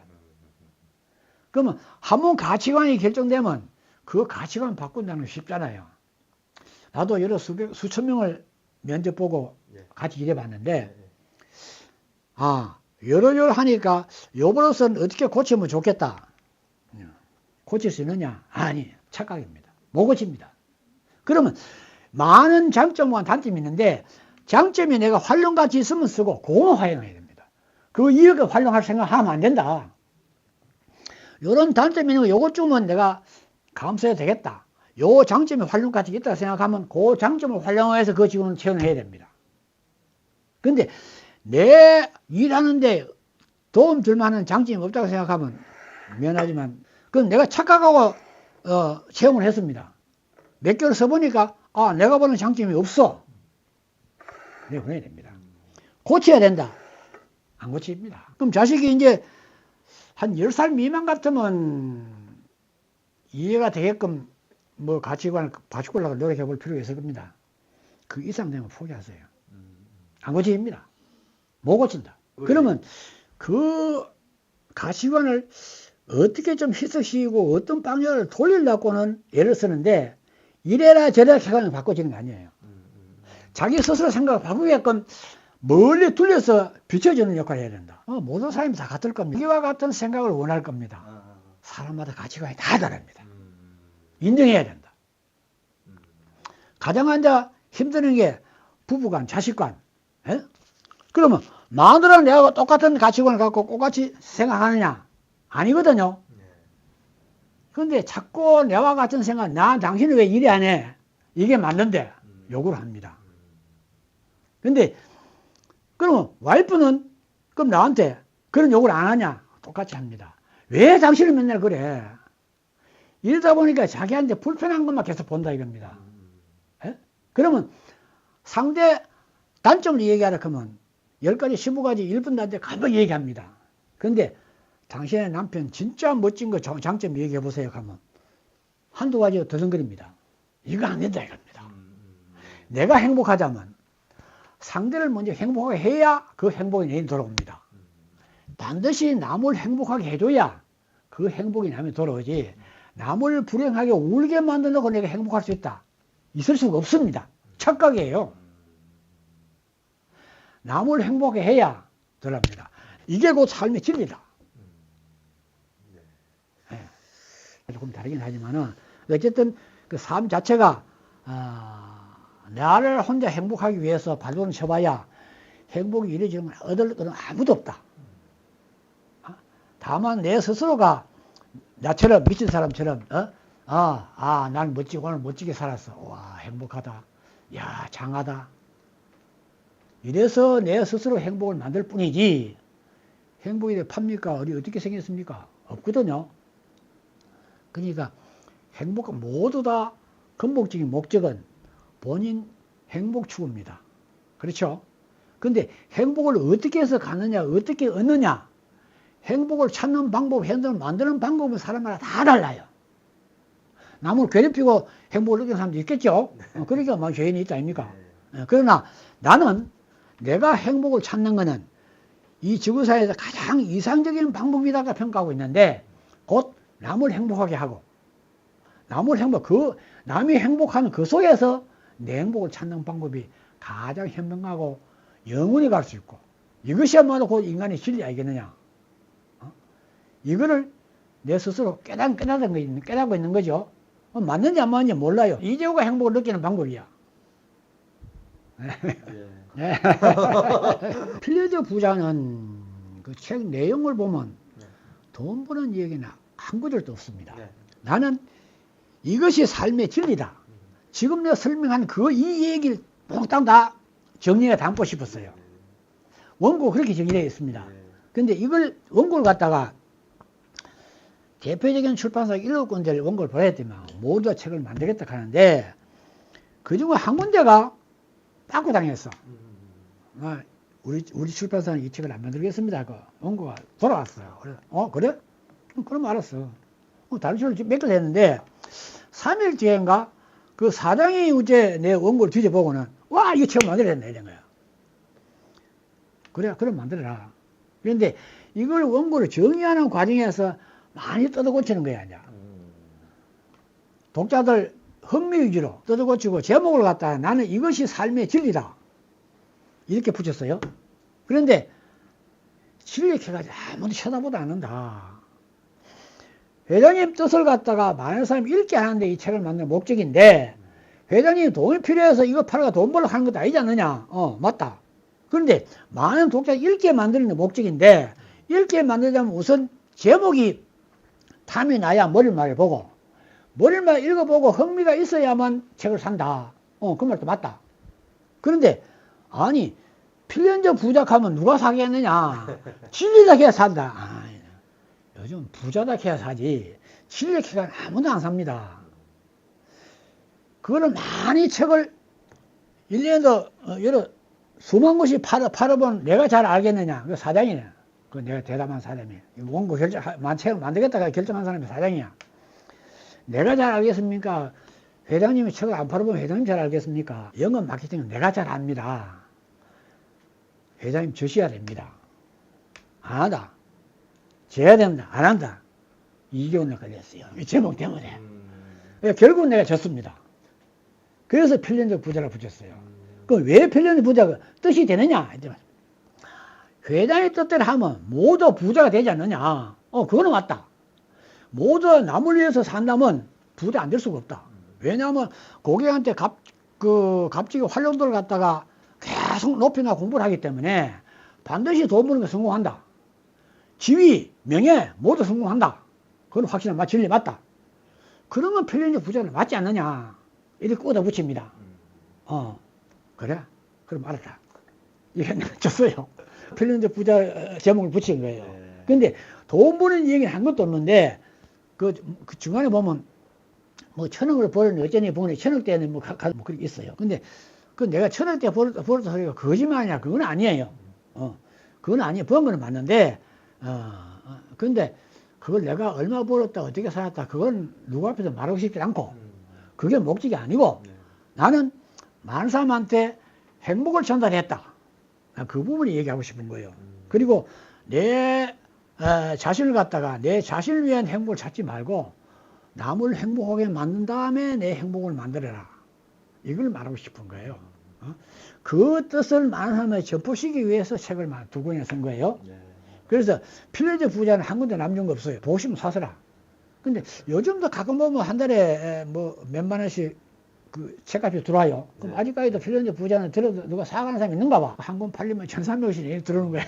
그러면 한번 가치관이 결정되면 그 가치관 바꾼다는 건 쉽잖아요. 나도 여러 수천 명을 면접 보고 같이 일해봤는데, 여러 하니까 요번로서는 어떻게 고치면 좋겠다. 고칠 수 있느냐? 아니, 착각입니다. 못 고칩니다. 그러면 많은 장점과 단점이 있는데 장점이 내가 활용가치 있으면 쓰고 그거만 활용해야 됩니다. 그 이익을 활용할 생각하면 안 된다. 요런 단점이 있는 거 요것 주면 내가 감수해야 되겠다. 요 장점이 활용가치가 있다고 생각하면 그 장점을 활용해서 그 직원을 채용해야 됩니다. 근데 내 일하는데 도움 줄 만한 장점이 없다고 생각하면 미안하지만 그건 내가 착각하고 채용을 했습니다. 몇 개월 써보니까 내가 보는 장점이 없어. 내보내야 됩니다. 고쳐야 된다. 안 고칩니다. 그럼 자식이 이제 한 10살 미만 같으면 이해가 되게끔 뭐 가치관을 바꾸려고 노력해 볼 필요가 있을 겁니다. 그 이상 되면 포기하세요. 안 고칩니다. 못 고친다. 그러면 그 가치관을 어떻게 좀 희석시키고 어떤 방향을 돌리려고는 애를 쓰는데 이래라 저래라 생각을 바꿔지는 거 아니에요. 자기 스스로 생각을 바꾸게끔 멀리 둘려서 비춰주는 역할을 해야 된다. 모든 사람이 다 같을 겁니다. 자기와 같은 생각을 원할 겁니다. 사람마다 가치관이 다 다릅니다. 인정해야 된다. 가장 앉아 힘드는 게 부부간, 자식간. 에? 그러면 마누라는 내가 똑같은 가치관을 갖고 똑같이 생각하느냐? 아니거든요. 그런데 자꾸 내와 같은 생각, 당신은 왜 이래 안 해? 이게 맞는데 요구를 합니다. 근데 그러면 와이프는 그럼 나한테 그런 요구를 안 하냐? 똑같이 합니다. 왜 당신은 맨날 그래? 이러다 보니까 자기한테 불편한 것만 계속 본다 이겁니다. 에? 그러면 상대 단점을 얘기하라 하면 10가지, 15가지 1분도 안 돼 가만 얘기합니다. 그런데 당신의 남편 진짜 멋진 거 장점 얘기해 보세요 하면 한두 가지가 더듬거립니다. 이거 안 된다 이겁니다. 내가 행복하자면 상대를 먼저 행복하게 해야 그 행복이 내일 돌아옵니다. 반드시 남을 행복하게 해줘야 그 행복이 남에 돌아오지, 남을 불행하게 울게 만들려고 내가 행복할 수 있다, 있을 수가 없습니다. 착각이에요. 남을 행복하게 해야 돌아옵니다. 이게 곧 삶의 진리다. 네. 조금 다르긴 하지만은 어쨌든 그 삶 자체가 나를 혼자 행복하기 위해서 발버둥 쳐봐야 행복이 이루어지는 건 얻을 것은 아무도 없다. 다만 내 스스로가 나처럼 미친 사람처럼 난 멋지고 오늘 멋지게 살았어. 와 행복하다. 야 장하다. 이래서 내 스스로 행복을 만들 뿐이지 행복이 팝니까? 어떻게 생겼습니까? 없거든요. 그러니까 행복은 모두 다 근본적인 목적은 본인 행복 추구입니다. 그렇죠? 근데 행복을 어떻게 해서 갖느냐, 어떻게 얻느냐, 행복을 찾는 방법, 행동을 만드는 방법은 사람마다 다 달라요. 남을 괴롭히고 행복을 느끼는 사람도 있겠죠? 그러니까 막 죄인이 있다 아닙니까? 그러나 나는 내가 행복을 찾는 것은 이 지구사에서 가장 이상적인 방법이다가 평가하고 있는데 곧 남을 행복하게 하고 남이 행복하는 그 속에서 내 행복을 찾는 방법이 가장 현명하고 영원히 갈 수 있고 이것이야말로 곧 인간의 진리 아니겠느냐. 이거를 내 스스로 깨닫고 있는 거죠. 맞는지 안 맞는지 몰라요. 이재호가 행복을 느끼는 방법이야. 네. 필리저 부자는 그 책 내용을 보면 돈 버는 얘기는 한 구절도 없습니다. 나는 이것이 삶의 진리다. 지금 내가 설명한 이 얘기를 몽땅 다 정리해 담고 싶었어요. 원고 그렇게 정리되어 있습니다. 근데 이걸 원고를 갖다가 대표적인 출판사 7군데를 원고를 보냈더만 모두 다 책을 만들겠다 하는데 그중에 한 군데가 빠꾸당했어. 우리 출판사는 이 책을 안 만들겠습니다. 그 원고가 돌아왔어요. 그래? 그럼 알았어. 다른 책을 몇 개를 했는데 3일 뒤인가 그 사장이 어제 내 원고를 뒤져보고는 와 이거 책을 만들어야 된다 이런 거야. 그래 그럼 만들어라. 그런데 이걸 원고를 정리하는 과정에서 많이 뜯어고치는 거야. 이제. 독자들 흥미 위주로 뜯어고치고 제목을 갖다가 나는 이것이 삶의 진리다 이렇게 붙였어요. 그런데 진리해가지고 아무도 쳐다보도 않는다. 회장님 뜻을 갖다가 많은 사람이 읽게 하는데 이 책을 만드는 목적인데 회장님이 돈이 필요해서 이거 팔아가 돈 벌려고 하는 것도 아니지 않느냐. 맞다. 그런데 많은 독자가 읽게 만드는 게 목적인데 읽게 만들자면 우선 제목이 탐이 나야 머리를 보고 머리를 읽어보고 흥미가 있어야만 책을 산다. 그 말도 맞다. 그런데 아니 필연적 부자하면 누가 사겠느냐. 진리다 해야 산다. 요즘 부자다 해야 사지 진리 해가 아무도 안 삽니다. 그거는 많이 책을 1년에도 여러 수만 곳이 팔아본 내가 잘 알겠느냐. 그 사장이네. 그 내가 대담한 사람이 원고 책을 만들겠다가 결정한 사람이 사장이야. 내가 잘 알겠습니까? 회장님이 책을 안 팔아보면 회장님 잘 알겠습니까? 영업 마케팅은 내가 잘 압니다. 회장님 주셔야 됩니다. 안 한다. 져야 됩니다. 안 한다. 2개월에 걸렸어요. 이 제목 때문에. 결국은 내가 졌습니다. 그래서 필연적 부자를 붙였어요. 그럼 왜 필연적 부자가 뜻이 되느냐? 회장의 뜻대로 하면 모두 부자가 되지 않느냐. 그거는 맞다. 모두 남을 위해서 산다면 부자 안 될 수가 없다. 왜냐하면 고객한테 갑자기 활용도를 갖다가 계속 높이나 공부를 하기 때문에 반드시 돈 버는 게 성공한다. 지위, 명예 모두 성공한다. 그건 확실한 진리 맞다. 그러면 필연적 부자는 맞지 않느냐. 이렇게 꽂아 붙입니다. 그래? 그럼 알았다. 이게 졌어요. 필연적 부자 제목을 붙인 거예요. 근데 돈 버는 얘기는 한 것도 없는데 그 중간에 보면 뭐 1,000억을 벌었는데 어쩌니 보니 1,000억대는 뭐 그렇게 있어요. 근데 그 내가 1,000억대 벌었다 소리가 거짓말이냐. 그건 아니에요. 그건 아니에요. 번 거는 맞는데, 근데 그걸 내가 얼마 벌었다, 어떻게 살았다, 그건 누구 앞에서 말하고 싶지 않고, 그게 목적이 아니고, 네. 나는 많은 사람한테 행복을 전달했다. 그 부분을 얘기하고 싶은 거예요. 그리고 내 자신을 갖다가 내 자신을 위한 행복을 찾지 말고, 남을 행복하게 만든 다음에 내 행복을 만들어라. 이걸 말하고 싶은 거예요. 그 뜻을 많은 사람에 전포시키기 위해서 책을 두 권이나 쓴 거예요. 네. 그래서 필요적 부자는 한 군데 남준 거 없어요. 보시면 사서라. 근데 요즘도 가끔 보면 한 달에 뭐 몇만 원씩 그 책값이 들어와요. 그럼 네. 아직까지도 필요적 부자는 들어도 누가 사가는 사람이 있는가 봐. 한 권 팔리면 1,300원씩 들어오는 거야.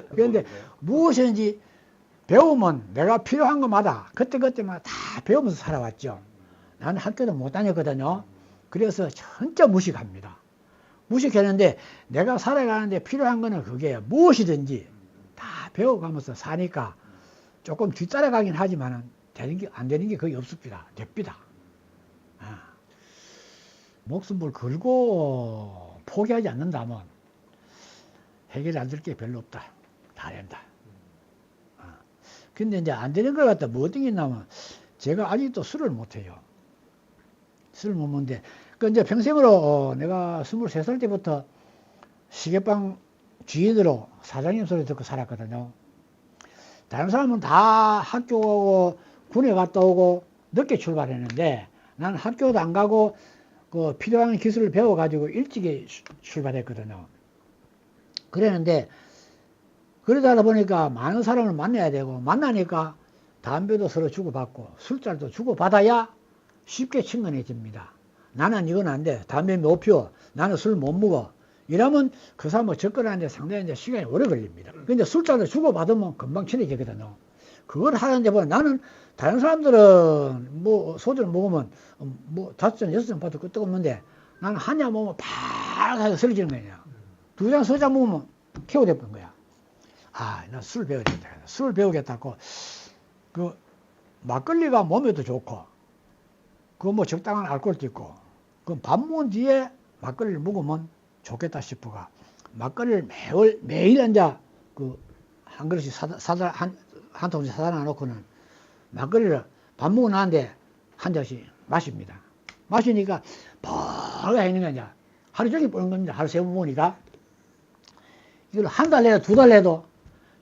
그런데 무엇인지 배우면 내가 필요한 것마다 그때마다 다 배우면서 살아왔죠. 나는 학교도 못 다녔거든요. 그래서 진짜 무식합니다. 무식했는데 내가 살아가는데 필요한 거는 그게 무엇이든지 다 배워가면서 사니까 조금 뒤따라가긴 하지만 안 되는 게 거의 없습니다. 됩니다. 목숨을 걸고 포기하지 않는다면 해결이 안 될 게 별로 없다. 다 된다. 근데 이제 안 되는 걸 갖다 뭐 어떤 게 있냐면 제가 아직도 술을 못 해요. 술을 못 먹는데 그 이제 평생으로 내가 23살 때부터 시계방 주인으로 사장님 소리 듣고 살았거든요. 다른 사람은 다 학교 가고 군에 갔다 오고 늦게 출발했는데 나는 학교도 안 가고 그 필요한 기술을 배워가지고 일찍이 출발했거든요. 그랬는데 그러다 보니까 많은 사람을 만나야 되고 만나니까 담배도 서로 주고받고 술잔도 주고받아야 쉽게 친근해집니다. 나는 이건 안 돼. 담배 못 피워. 나는 술 못 먹어. 이러면 그 사람을 접근하는데 상당히 이제 시간이 오래 걸립니다. 근데 술잔을 주고받으면 금방 친해지거든요. 그걸 하는데 보면 나는 다른 사람들은 뭐 소주를 먹으면 뭐 5잔, 6잔 봐도 끄떡없는데 나는 한 잔 먹으면 팍 쓰러지는 거야. 2잔, 3잔 먹으면 케어되는 거야. 나 술 배우겠다. 술 배우겠다고. 그 막걸리가 몸에도 좋고, 그 뭐 적당한 알코올도 있고, 그 밥 먹은 뒤에 막걸리를 먹으면 좋겠다 싶어가 막걸리를 매일 앉아 그 한 그릇씩 한 통씩 사다 놓고는 막걸리를 밥 먹고 나는데 한 잔씩 마십니다. 마시니까 펄가 있는 게 아니라 하루 종일 보는 겁니다. 하루 세 번 먹으니까. 이걸 한 달 내도 2달 내도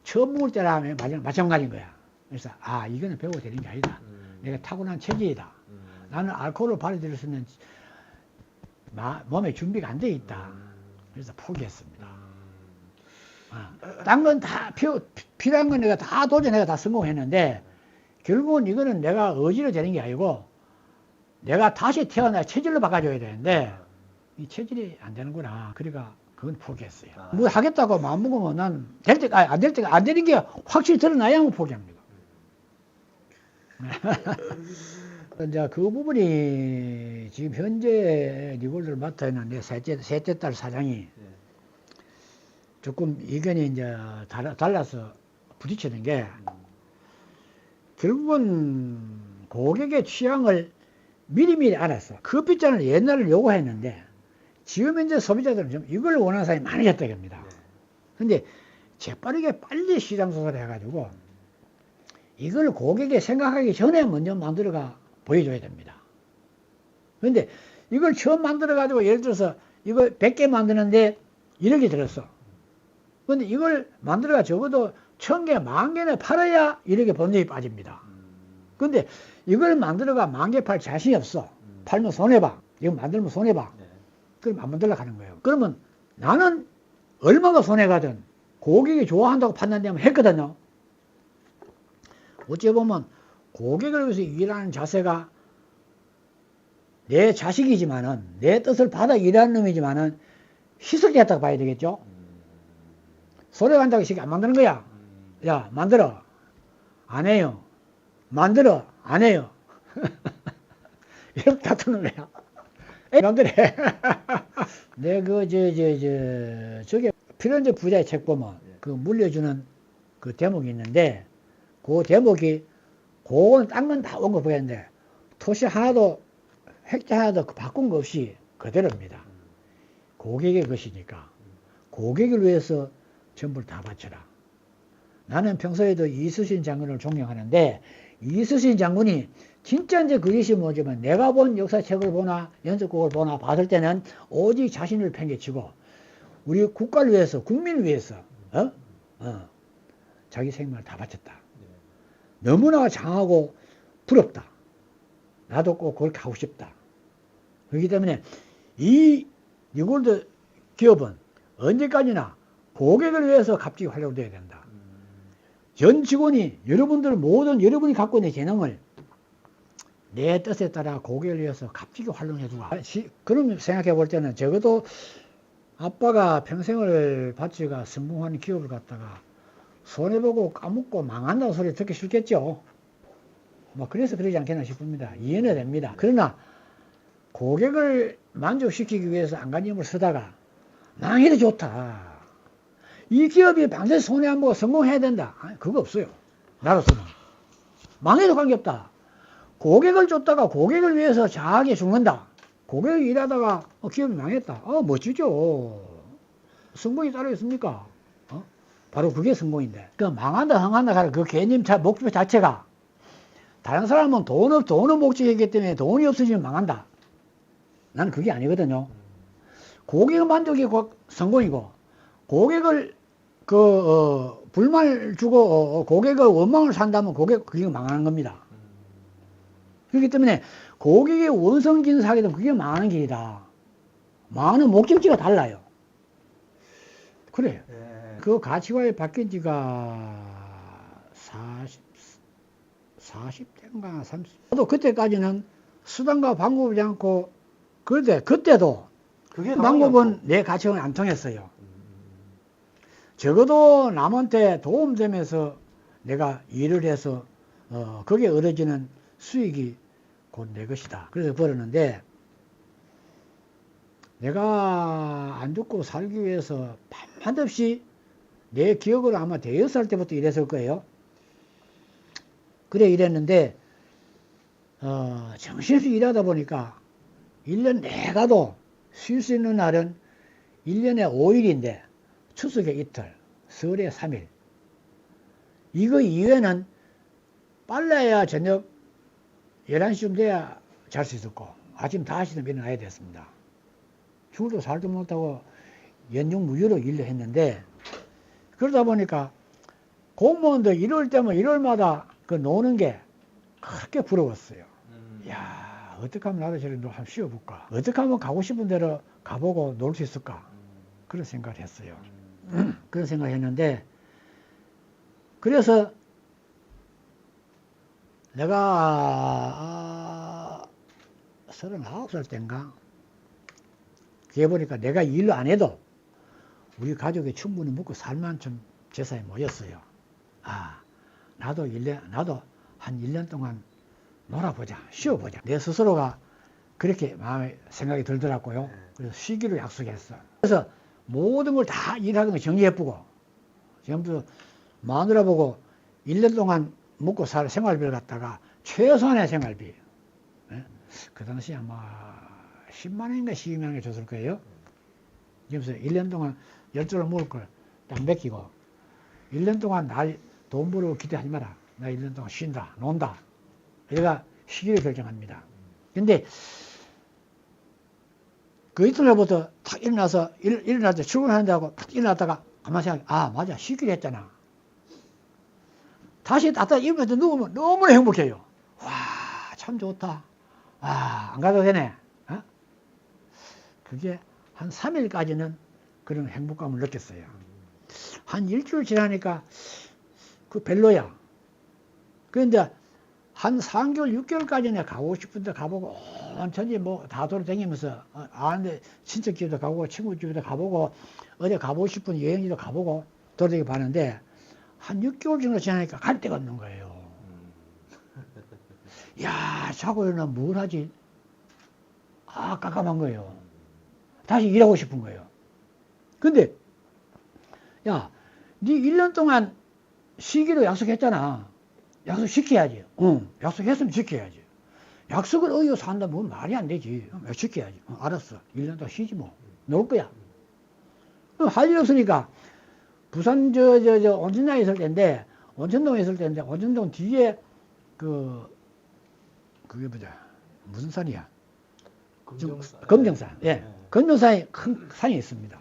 처음 먹을 때라 하면 마찬가지인 거야. 그래서 이거는 배워야 되는 게 아니다. 내가 타고난 체질이다. 나는 알코올을 발휘될 수 있는 몸에 준비가 안 돼 있다. 그래서 포기했습니다. 딴 건 다 필요한 건 내가 다 도전해가 다 성공했는데 결국은 이거는 내가 의지로 되는 게 아니고 내가 다시 태어나 체질로 바꿔줘야 되는데 이 체질이 안 되는구나. 그러니까 그건 포기했어요. 뭐 하겠다고 마음먹으면 난 될 때가 안 될 때가 안 되는 게 확실히 드러나야만 포기합니다. 이제 그 부분이 지금 현재 리골드를 맡아 있는 내 셋째 딸 사장이 조금 의견이 이제 달라서 부딪히는 게 결국은 고객의 취향을 미리미리 알았어. 커피잔을 옛날에 요구했는데 지금 현재 소비자들은 좀 이걸 원하는 사람이 많아졌다 겁니다. 근데 재빠르게 빨리 시장 조사를 해가지고 이걸 고객이 생각하기 전에 먼저 만들어가 보여줘야 됩니다. 근데 이걸 처음 만들어가지고 예를 들어서 이거 100개 만드는데 1억이 들었어. 근데 이걸 만들어가 적어도 1000개, 10,000개는 팔아야 1억의 본전이 빠집니다. 근데 이걸 만들어가 10,000개 팔 자신이 없어. 팔면 손해봐. 이거 만들면 손해봐. 그럼 안 만들려고 하는 거예요. 그러면 나는 얼마가 손해가든 고객이 좋아한다고 판단되면 했거든요. 어찌 보면 고객을 위해서 일하는 자세가 내 자식이지만은 내 뜻을 받아 일하는 놈이지만은 희석됐다고 봐야 되겠죠. 손해 간다고 쉽게 안 만드는 거야. 야, 만들어. 안 해요. 만들어. 안 해요. 이렇게 다투는 거야. 남들이 내 저게 필연적 부자의 책 보면 그 물려주는 그 대목이 있는데 그 대목이 그거는 딴 건 다 온 거 보겠는데 토시 하나도 획자 하나도 바꾼 거 없이 그대로입니다. 고객의 것이니까 고객을 위해서 전부를 다 바쳐라. 나는 평소에도 이수신 장군을 존경하는데 이수신 장군이 진짜 이제 그것이 뭐지만 내가 본 역사책을 보나 연속곡을 보나 봤을 때는 오직 자신을 팽개치고 우리 국가를 위해서 국민을 위해서 자기 생명을 다 바쳤다. 너무나 장하고 부럽다. 나도 꼭 그렇게 하고 싶다. 그렇기 때문에 이 뉴골드 기업은 언제까지나 고객을 위해서 값지게 활용돼야 된다. 전 직원이 여러분들 모든 여러분이 갖고 있는 재능을 내 뜻에 따라 고객을 위해서 값지게 활용해 주라. 그럼 생각해 볼 때는 적어도 아빠가 평생을 바치가 성공한 기업을 갖다가 손해보고 까먹고 망한다는 소리 듣기 싫겠죠. 뭐 그래서 그러지 않겠나 싶습니다. 이해는 됩니다. 그러나 고객을 만족시키기 위해서 안간힘을 쓰다가 망해도 좋다. 이 기업이 반드시 손해 안 보고 성공해야 된다. 아니, 그거 없어요. 나로서는. 망해도 관계없다. 고객을 쫓다가 고객을 위해서 자하게 죽는다. 고객이 일하다가 기업이 망했다. 멋지죠. 성공이 따로 있습니까? 바로 그게 성공인데. 그 망한다, 흥한다 하는 그 개념 목표 자체가 다른 사람은 돈은 목적이기 때문에 돈이 없어지면 망한다. 나는 그게 아니거든요. 고객 만족이 성공이고 고객을 불만을 주고 고객의 원망을 산다면 그게 망하는 겁니다. 그렇기 때문에 고객의 원성진 사게 되면 그게 망하는 길이다. 망하는 목적지가 달라요. 그래요. 그 가치관이 바뀐 지가 40대인가 30. 저도 그때까지는 수단과 방법이지 않고 그때도 방법은 내 가치관이 안 통했어요. 적어도 남한테 도움되면서 내가 일을 해서 거기에 얻어지는 수익이 곧 내 것이다. 그래서 벌었는데 내가 안 죽고 살기 위해서 밤낮없이 내 기억으로 아마 대여섯 살 때부터 일했을 거예요. 그래 일했는데 정신없이 일하다 보니까 1년 내가도 쉴 수 있는 날은 1년에 5일인데 추석에 이틀, 설에 3일. 이거 이외에는 빨라야 저녁 11시쯤 돼야 잘 수 있었고 아침 5시쯤 일어나야 됐습니다. 죽을도 살도 못하고 연중 무휴로 일을 했는데 그러다 보니까 공무원들 일요일 때면 일요일마다 그 노는 게 그렇게 부러웠어요. 야, 어떻게 하면 나도 저리 한번 쉬어볼까? 어떻게 하면 가고 싶은 대로 가보고 놀 수 있을까? 그런 생각을 했어요. 그런 생각을 했는데 그래서 내가 39살 때인가 그게 보니까 내가 일을 안 해도 우리 가족이 충분히 먹고 살만큼 재산이 모였어요. 나도 한 1년 동안 놀아보자, 쉬어보자. 내 스스로가 그렇게 마음에 생각이 들더라고요. 그래서 쉬기로 약속했어. 그래서 모든 걸 다 일하는 거 정리해보고 전부 마누라 보고 1년 동안 먹고 살 생활비를 갖다가 최소한의 생활비. 그 당시 아마 10만 원인가 12만 원이 줬을 거예요. 그래서 1년 동안 12를 먹을 걸 딱 맡기고 1년 동안 날 돈 벌고 기대하지 마라. 나 1년 동안 쉰다, 논다. 내가 쉬기를 결정합니다. 근데 그 이튿날부터 탁 일어나서 일어날 때 출근한다고 탁 일어났다가 가만히 생각해. 맞아, 쉬기로 했잖아. 다시 따뜻하게 일어나서 누우면 너무나 행복해요. 와, 참 좋다. 안 가도 되네. 그게 한 3일까지는 그런 행복감을 느꼈어요. 한 일주일 지나니까 그 별로야. 그런데 한 3개월, 6개월까지 내가 가고 싶은데 가보고 온천지 뭐 다 돌아다니면서 아는데 친척 집도 가보고 친구 집도 가보고 어디 가보고 싶은 여행지도 가보고 돌아다니고 봤는데 한 6개월 정도 지나니까 갈 데가 없는 거예요. 야, 자고 일어나면 뭘 하지? 깜깜한 거예요. 다시 일하고 싶은 거예요. 근데 야, 네 1년 동안 쉬기로 약속했잖아. 약속 지켜야지. 약속했으면 지켜야지. 약속을 어기고서 한다면 뭐 말이 안 되지. 지켜야지. 알았어. 1년 동안 쉬지 뭐. 놀 거야. 그럼 할 일 없으니까 부산 온천장에 있을 때인데, 온천동에 있을 때인데, 온천동 뒤에 그게 뭐냐. 무슨 산이야? 검정산. 예. 네. 검정산이 큰 산이 있습니다.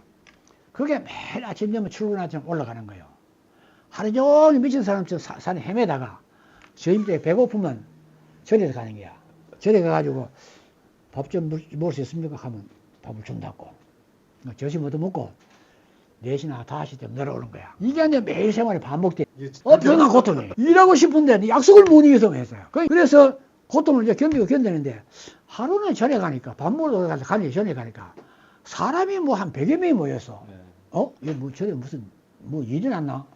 그게 매일 아침 되면 출근하처럼 올라가는 거예요. 하루 종일 미친 사람처럼 산에 헤매다가 저녁에 배고프면 절에 가는 거야. 절에 가가지고 밥 좀 먹을 수 있습니까? 하면 밥을 준다고. 저심 얻어먹고 4시나 5시 때 내려오는 거야. 이게 이제 매일 생활이 반복돼. 엄청난 고통이. 일하고 싶은데 약속을 못 이겨서 했어요. 그래서 고통을 이제 견디고 견디는데 하루는 절에 가니까 밥 먹으러 가기 전에 가니까 사람이 뭐 한 100여 명이 모였어. 이게 뭐 절에 무슨 뭐 일이 났나?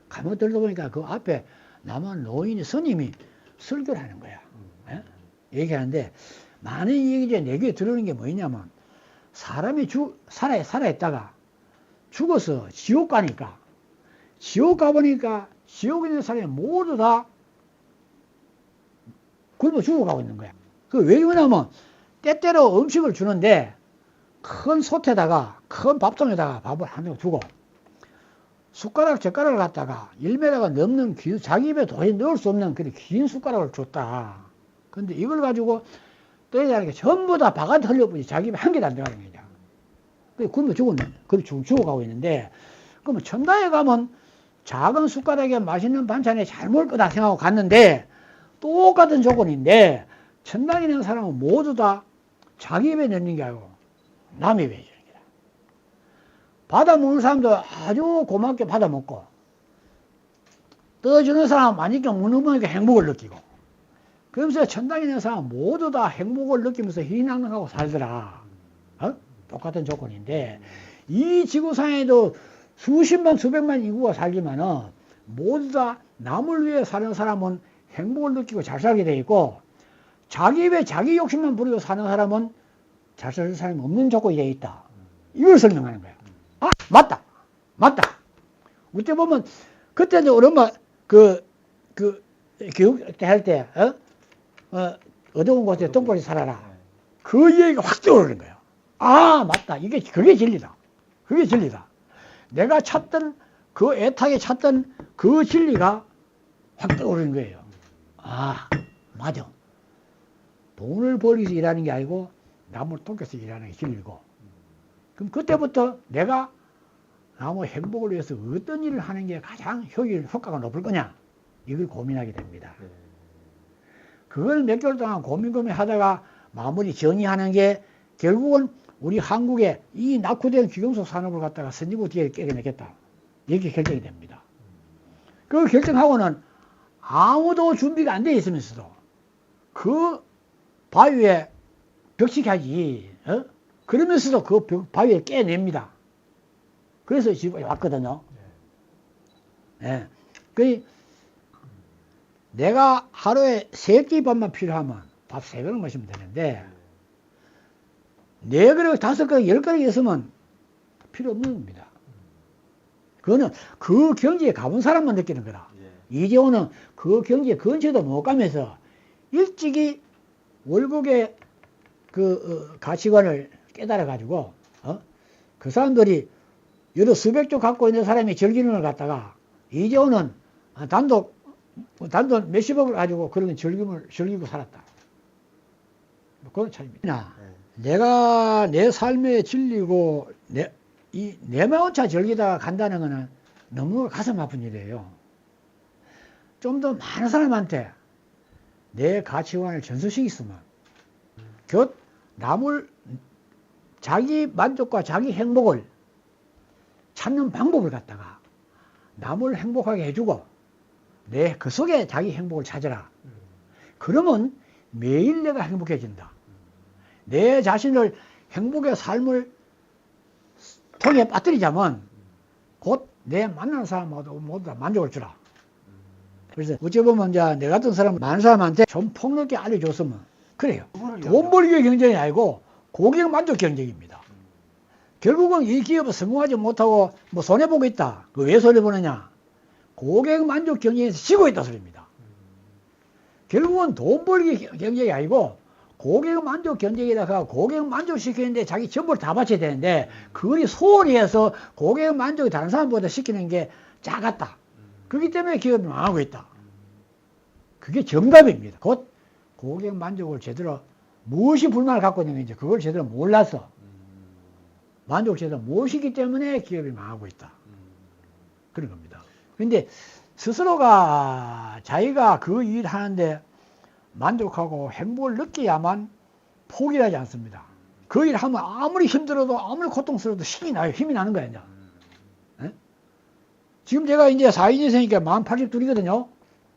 가면 들다 보니까 그 앞에 남한 노인이 스님이 설교를 하는 거야. 얘기하는데 많은 얘기들이 내 귀에 들어오는 게 뭐냐면 사람이 살아있다가 죽어서 지옥 가니까 지옥 가보니까 지옥에 있는 사람이 모두 다 굶어 죽어가고 있는 거야. 왜 그러냐면 때때로 음식을 주는데 큰 솥에다가 큰 밥통에다가 밥을 한 명 주고 숟가락 젓가락을 갖다가 1m가 넘는 자기 입에 도저히 넣을 수 없는 그런 긴 숟가락을 줬다. 근데 이걸 가지고 떠야하는 게 전부 다 바깥에 흘려보니 자기 입에 한 개도 안 들어가는 거냐. 그래 굶어 죽어가고 있는데 그러면 천당에 가면 작은 숟가락에 맛있는 반찬에 잘 먹을 거다 생각하고 갔는데 똑같은 조건인데 천당에 있는 사람은 모두 다 자기 입에 넣는 게 아니고 남의 입에 주는 거다. 받아 먹는 사람도 아주 고맙게 받아 먹고 떠주는 사람은 맛있게 먹는 행복을 느끼고 그러면서 천당에 있는 사람은 모두 다 행복을 느끼면서 희낙낙하고 살더라. 똑같은 조건인데 이 지구상에도 수십만 수백만 인구가 살지만은 모두 다 남을 위해 사는 사람은 행복을 느끼고 잘 살게 돼 있고 자기 입에 자기 욕심만 부리고 사는 사람은 잘 살 사람이 없는 조건이 돼 있다. 이걸 설명하는 거야. 아 맞다. 그때 보면 그때 이제 우리 엄마 교육 때 할 때 어두운 곳에 똥꼬리 살아라. 그 얘기가 확 떠오르는 거예요. 아 맞다. 그게 진리다. 내가 찾던 그 애타게 찾던 그 진리가 확 떠오르는 거예요. 아 맞아. 돈을 벌기 위해서 일하는 게 아니고 남을 돕기 위해서 일하는 게 진리고 그럼 그때부터 내가 남의 행복을 위해서 어떤 일을 하는 게 가장 효과가 높을 거냐 이걸 고민하게 됩니다. 그걸 몇 개월 동안 고민하다가 마무리 정의하는 게 결국은 우리 한국의 이 낙후된 귀금속 산업을 갖다가 선진국 뒤에 깨내겠다. 이렇게 결정이 됩니다. 그 결정하고는 아무도 준비가 안 돼 있으면서도 그 바위에 벽치기하지. 그러면서도 그 바위에 깨냅니다. 그래서 지금 왔거든요. 네. 내가 하루에 3끼 밥만 필요하면 밥 3그릇 마시면 되는데 4그릇, 5그릇, 10그릇 있으면 필요 없는 겁니다. 그거는 그 경지에 가본 사람만 느끼는 거다. 이재호는 그 경지에 근처도 못 가면서 일찍이 월국의 가치관을 깨달아 가지고 그 사람들이 여러 수백 조 갖고 있는 사람이 절기능을 갖다가 이재호는 단독 몇십억을 가지고 그런 즐기고 살았다. 그런 차이입니다. 내가 내 삶의 진리고 내 마음차 즐기다가 간다는 거는 너무 가슴 아픈 일이에요. 좀 더 많은 사람한테 내 가치관을 전수시켰으면 자기 만족과 자기 행복을 찾는 방법을 갖다가 남을 행복하게 해주고 그 속에 자기 행복을 찾아라. 그러면 매일 내가 행복해진다. 내 자신을 행복의 삶을 통에 빠뜨리자면 곧 내 만나는 사람마다 모두 다 만족을 주라. 그래서 어찌 보면 이제 내 같은 사람 많은 사람한테 좀 폭넓게 알려줬으면 그래요. 돈 벌기의 경쟁이 아니고 고객 만족 경쟁입니다. 결국은 이 기업은 성공하지 못하고 뭐 손해보고 있다. 왜 손해보느냐? 고객 만족 경쟁에서 지고 있다 소리입니다. 결국은 돈 벌기 경쟁이 아니고 고객 만족 경쟁에다가 고객 만족시키는데 자기 전부를 다 바쳐야 되는데 그걸 소홀히 해서 고객 만족이 다른 사람보다 시키는 게 작았다. 그렇기 때문에 기업이 망하고 있다. 그게 정답입니다. 곧 고객 만족을 제대로 무엇이 불만을 갖고 있는 건지 그걸 제대로 몰라서 만족을 제대로 못 시키기 때문에 기업이 망하고 있다. 그런 겁니다. 그런데 스스로가 자기가 그 일 하는데 만족하고 행복을 느껴야만 포기를 하지 않습니다. 그 일 하면 아무리 힘들어도 아무리 고통스러워도 신이 나요. 힘이 나는 거예요. 지금 제가 이제 42년생이니까 만 82이거든요.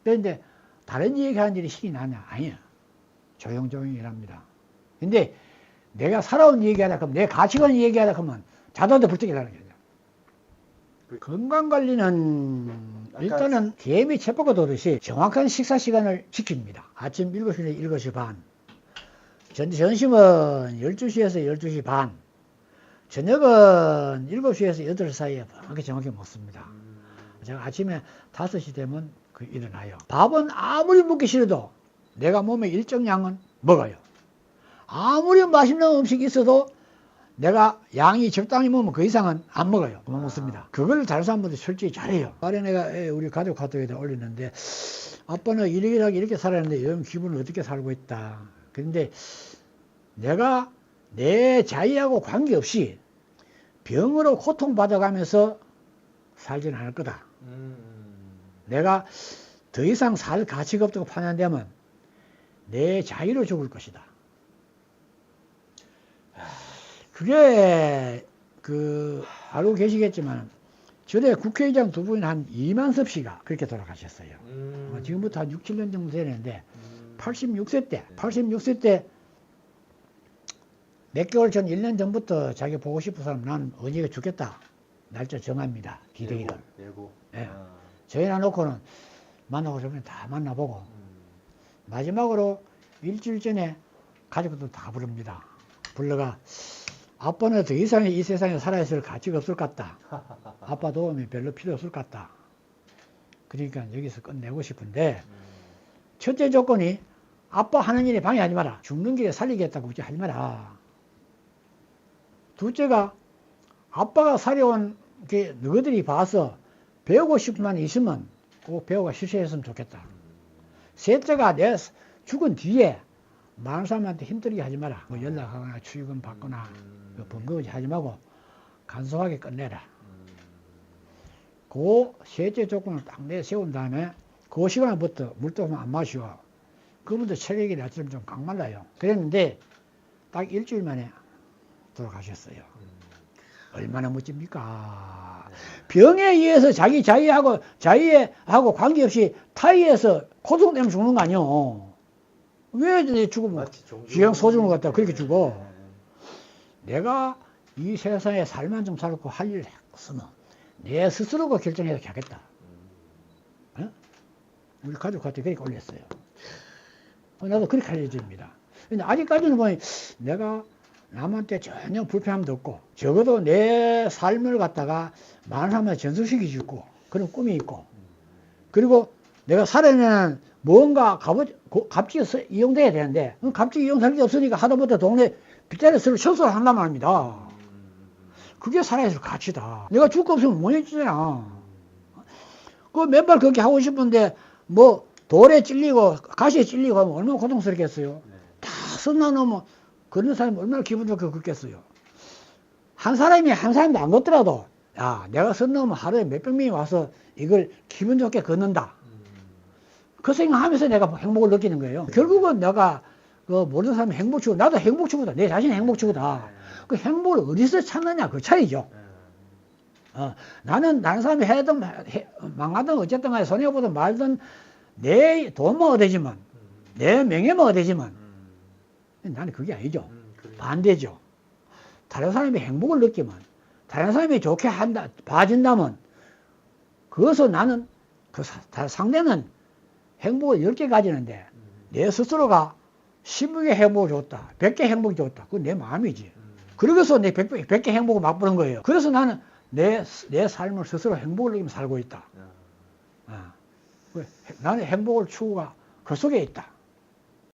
그런데 다른 얘기하는 일이 신이 나냐? 아니야. 조용조용히 일합니다. 근데 내가 살아온 얘기하다 그러면 내 가치관 얘기하다 그러면 자다도 불떡 일하는 거예요. 건강관리는 일단은 개미 쳇바퀴 도듯이 정확한 식사 시간을 지킵니다. 아침 7시에 7시 반, 점심은 12시에서 12시 반, 저녁은 7시에서 8시 사이에 정확히 먹습니다. 제가 아침에 5시 되면 일어나요. 밥은 아무리 먹기 싫어도 내가 몸에 일정량은 먹어요. 아무리 맛있는 음식이 있어도 내가 양이 적당히 먹으면 그 이상은 안 먹어요. 그만 먹습니다. 그걸 다른 사람들이 솔직히 잘해요. 말에 내가 우리 가족 카톡에다 올렸는데 아빠는 이렇게 살았는데 요즘 기분은 어떻게 살고 있다. 그런데 내가 내 자의하고 관계없이 병으로 고통받아가면서 살지는 않을 거다. 내가 더 이상 살 가치가 없다고 판단되면 내 자의로 죽을 것이다. 그게 알고 계시겠지만 전에 국회의장 두 분이 한 이만섭 씨가 그렇게 돌아가셨어요. 지금부터 한 6, 7년 정도 되는데 86세 때 몇 개월 전 1년 전부터 자기 보고 싶은 사람 난 언제가 죽겠다. 날짜 정합니다. 기대기를. 예. 저희나 놓고는 만나고 싶으면 다 만나보고 마지막으로 일주일 전에 가족들 다 부릅니다. 불러가 아빠는 더 이상 이 세상에 살아있을 가치가 없을 것 같다. 아빠 도움이 별로 필요 없을 것 같다. 그러니까 여기서 끝내고 싶은데 첫째 조건이 아빠 하는 일에 방해하지 마라. 죽는 길에 살리겠다고 하지 마라. 둘째가 아빠가 살아온 게 너희들이 봐서 배우고 싶은 만 있으면 꼭 배우가 실시했으면 좋겠다. 셋째가 내 죽은 뒤에 많은 사람한테 힘들게 하지 마라. 뭐 연락하거나 출금 받거나 번거롭게 하지 말고 간소하게 끝내라. 그 셋째 조건을 딱 내세운 다음에 그 시간부터 물도 안 마시고 그분도 체력이 나처럼 좀 깡말라요. 그랬는데 딱 일주일 만에 돌아가셨어요. 얼마나 멋집니까? 병에 의해서 자기 자의하고 관계없이 타의해서 고통 때문에 죽는 거 아니요. 왜 죽으면 귀한 소중을 갖다 그렇게 죽어? 내가 이 세상에 살만 좀 살고 할 일을 했으면 내 스스로가 결정해서 하겠다. 어? 우리 가족한테 그렇게 올렸어요. 나도 그렇게 할 예정입니다. 근데 아직까지는 보니 내가 남한테 전혀 불편함도 없고 적어도 내 삶을 갖다가 많은 사람한테 전수시켜 주고 그런 꿈이 있고 그리고 내가 살아내는 뭔가 값지게 이용돼야 되는데 값지게 이용할 게 없으니까 하다못해 동네 빗자리 서로 청소를 한단 말입니다. 그게 살아있을 가치다. 내가 줄 거 없으면 못 해주잖아. 그 맨발 그렇게 하고 싶은데 뭐 돌에 찔리고 가시에 찔리고 하면 얼마나 고통스럽겠어요. 다 선나 놓으면 그런 사람이 얼마나 기분 좋게 걷겠어요. 한 사람도 안 걷더라도 야 내가 선 넘으면 하루에 몇백 명이 와서 이걸 기분 좋게 걷는다. 그 생각하면서 내가 행복을 느끼는 거예요. 결국은 내가 모르는 사람이 행복 추구, 나도 행복 추구다. 내 자신이 행복 추구다. 그 행복을 어디서 찾느냐 그 차이죠. 나는 다른 사람이 해든 망하든 어쨌든 간에 손해보든 말든 내 돈만 얻어지면 내 명예만 얻어지면 나는 그게 아니죠. 반대죠. 다른 사람이 행복을 느끼면 다른 사람이 좋게 한다 봐준다면 그것을 나는 상대는 행복을 10개 가지는데 내 스스로가 20개 행복을 줬다 100개 행복이 줬다 그건 내 마음이지. 그러고서 내 100개 행복을 맛보는 거예요. 그래서 나는 내 삶을 스스로 행복을 느끼며 살고 있다. 나는 행복을 추구가 그 속에 있다.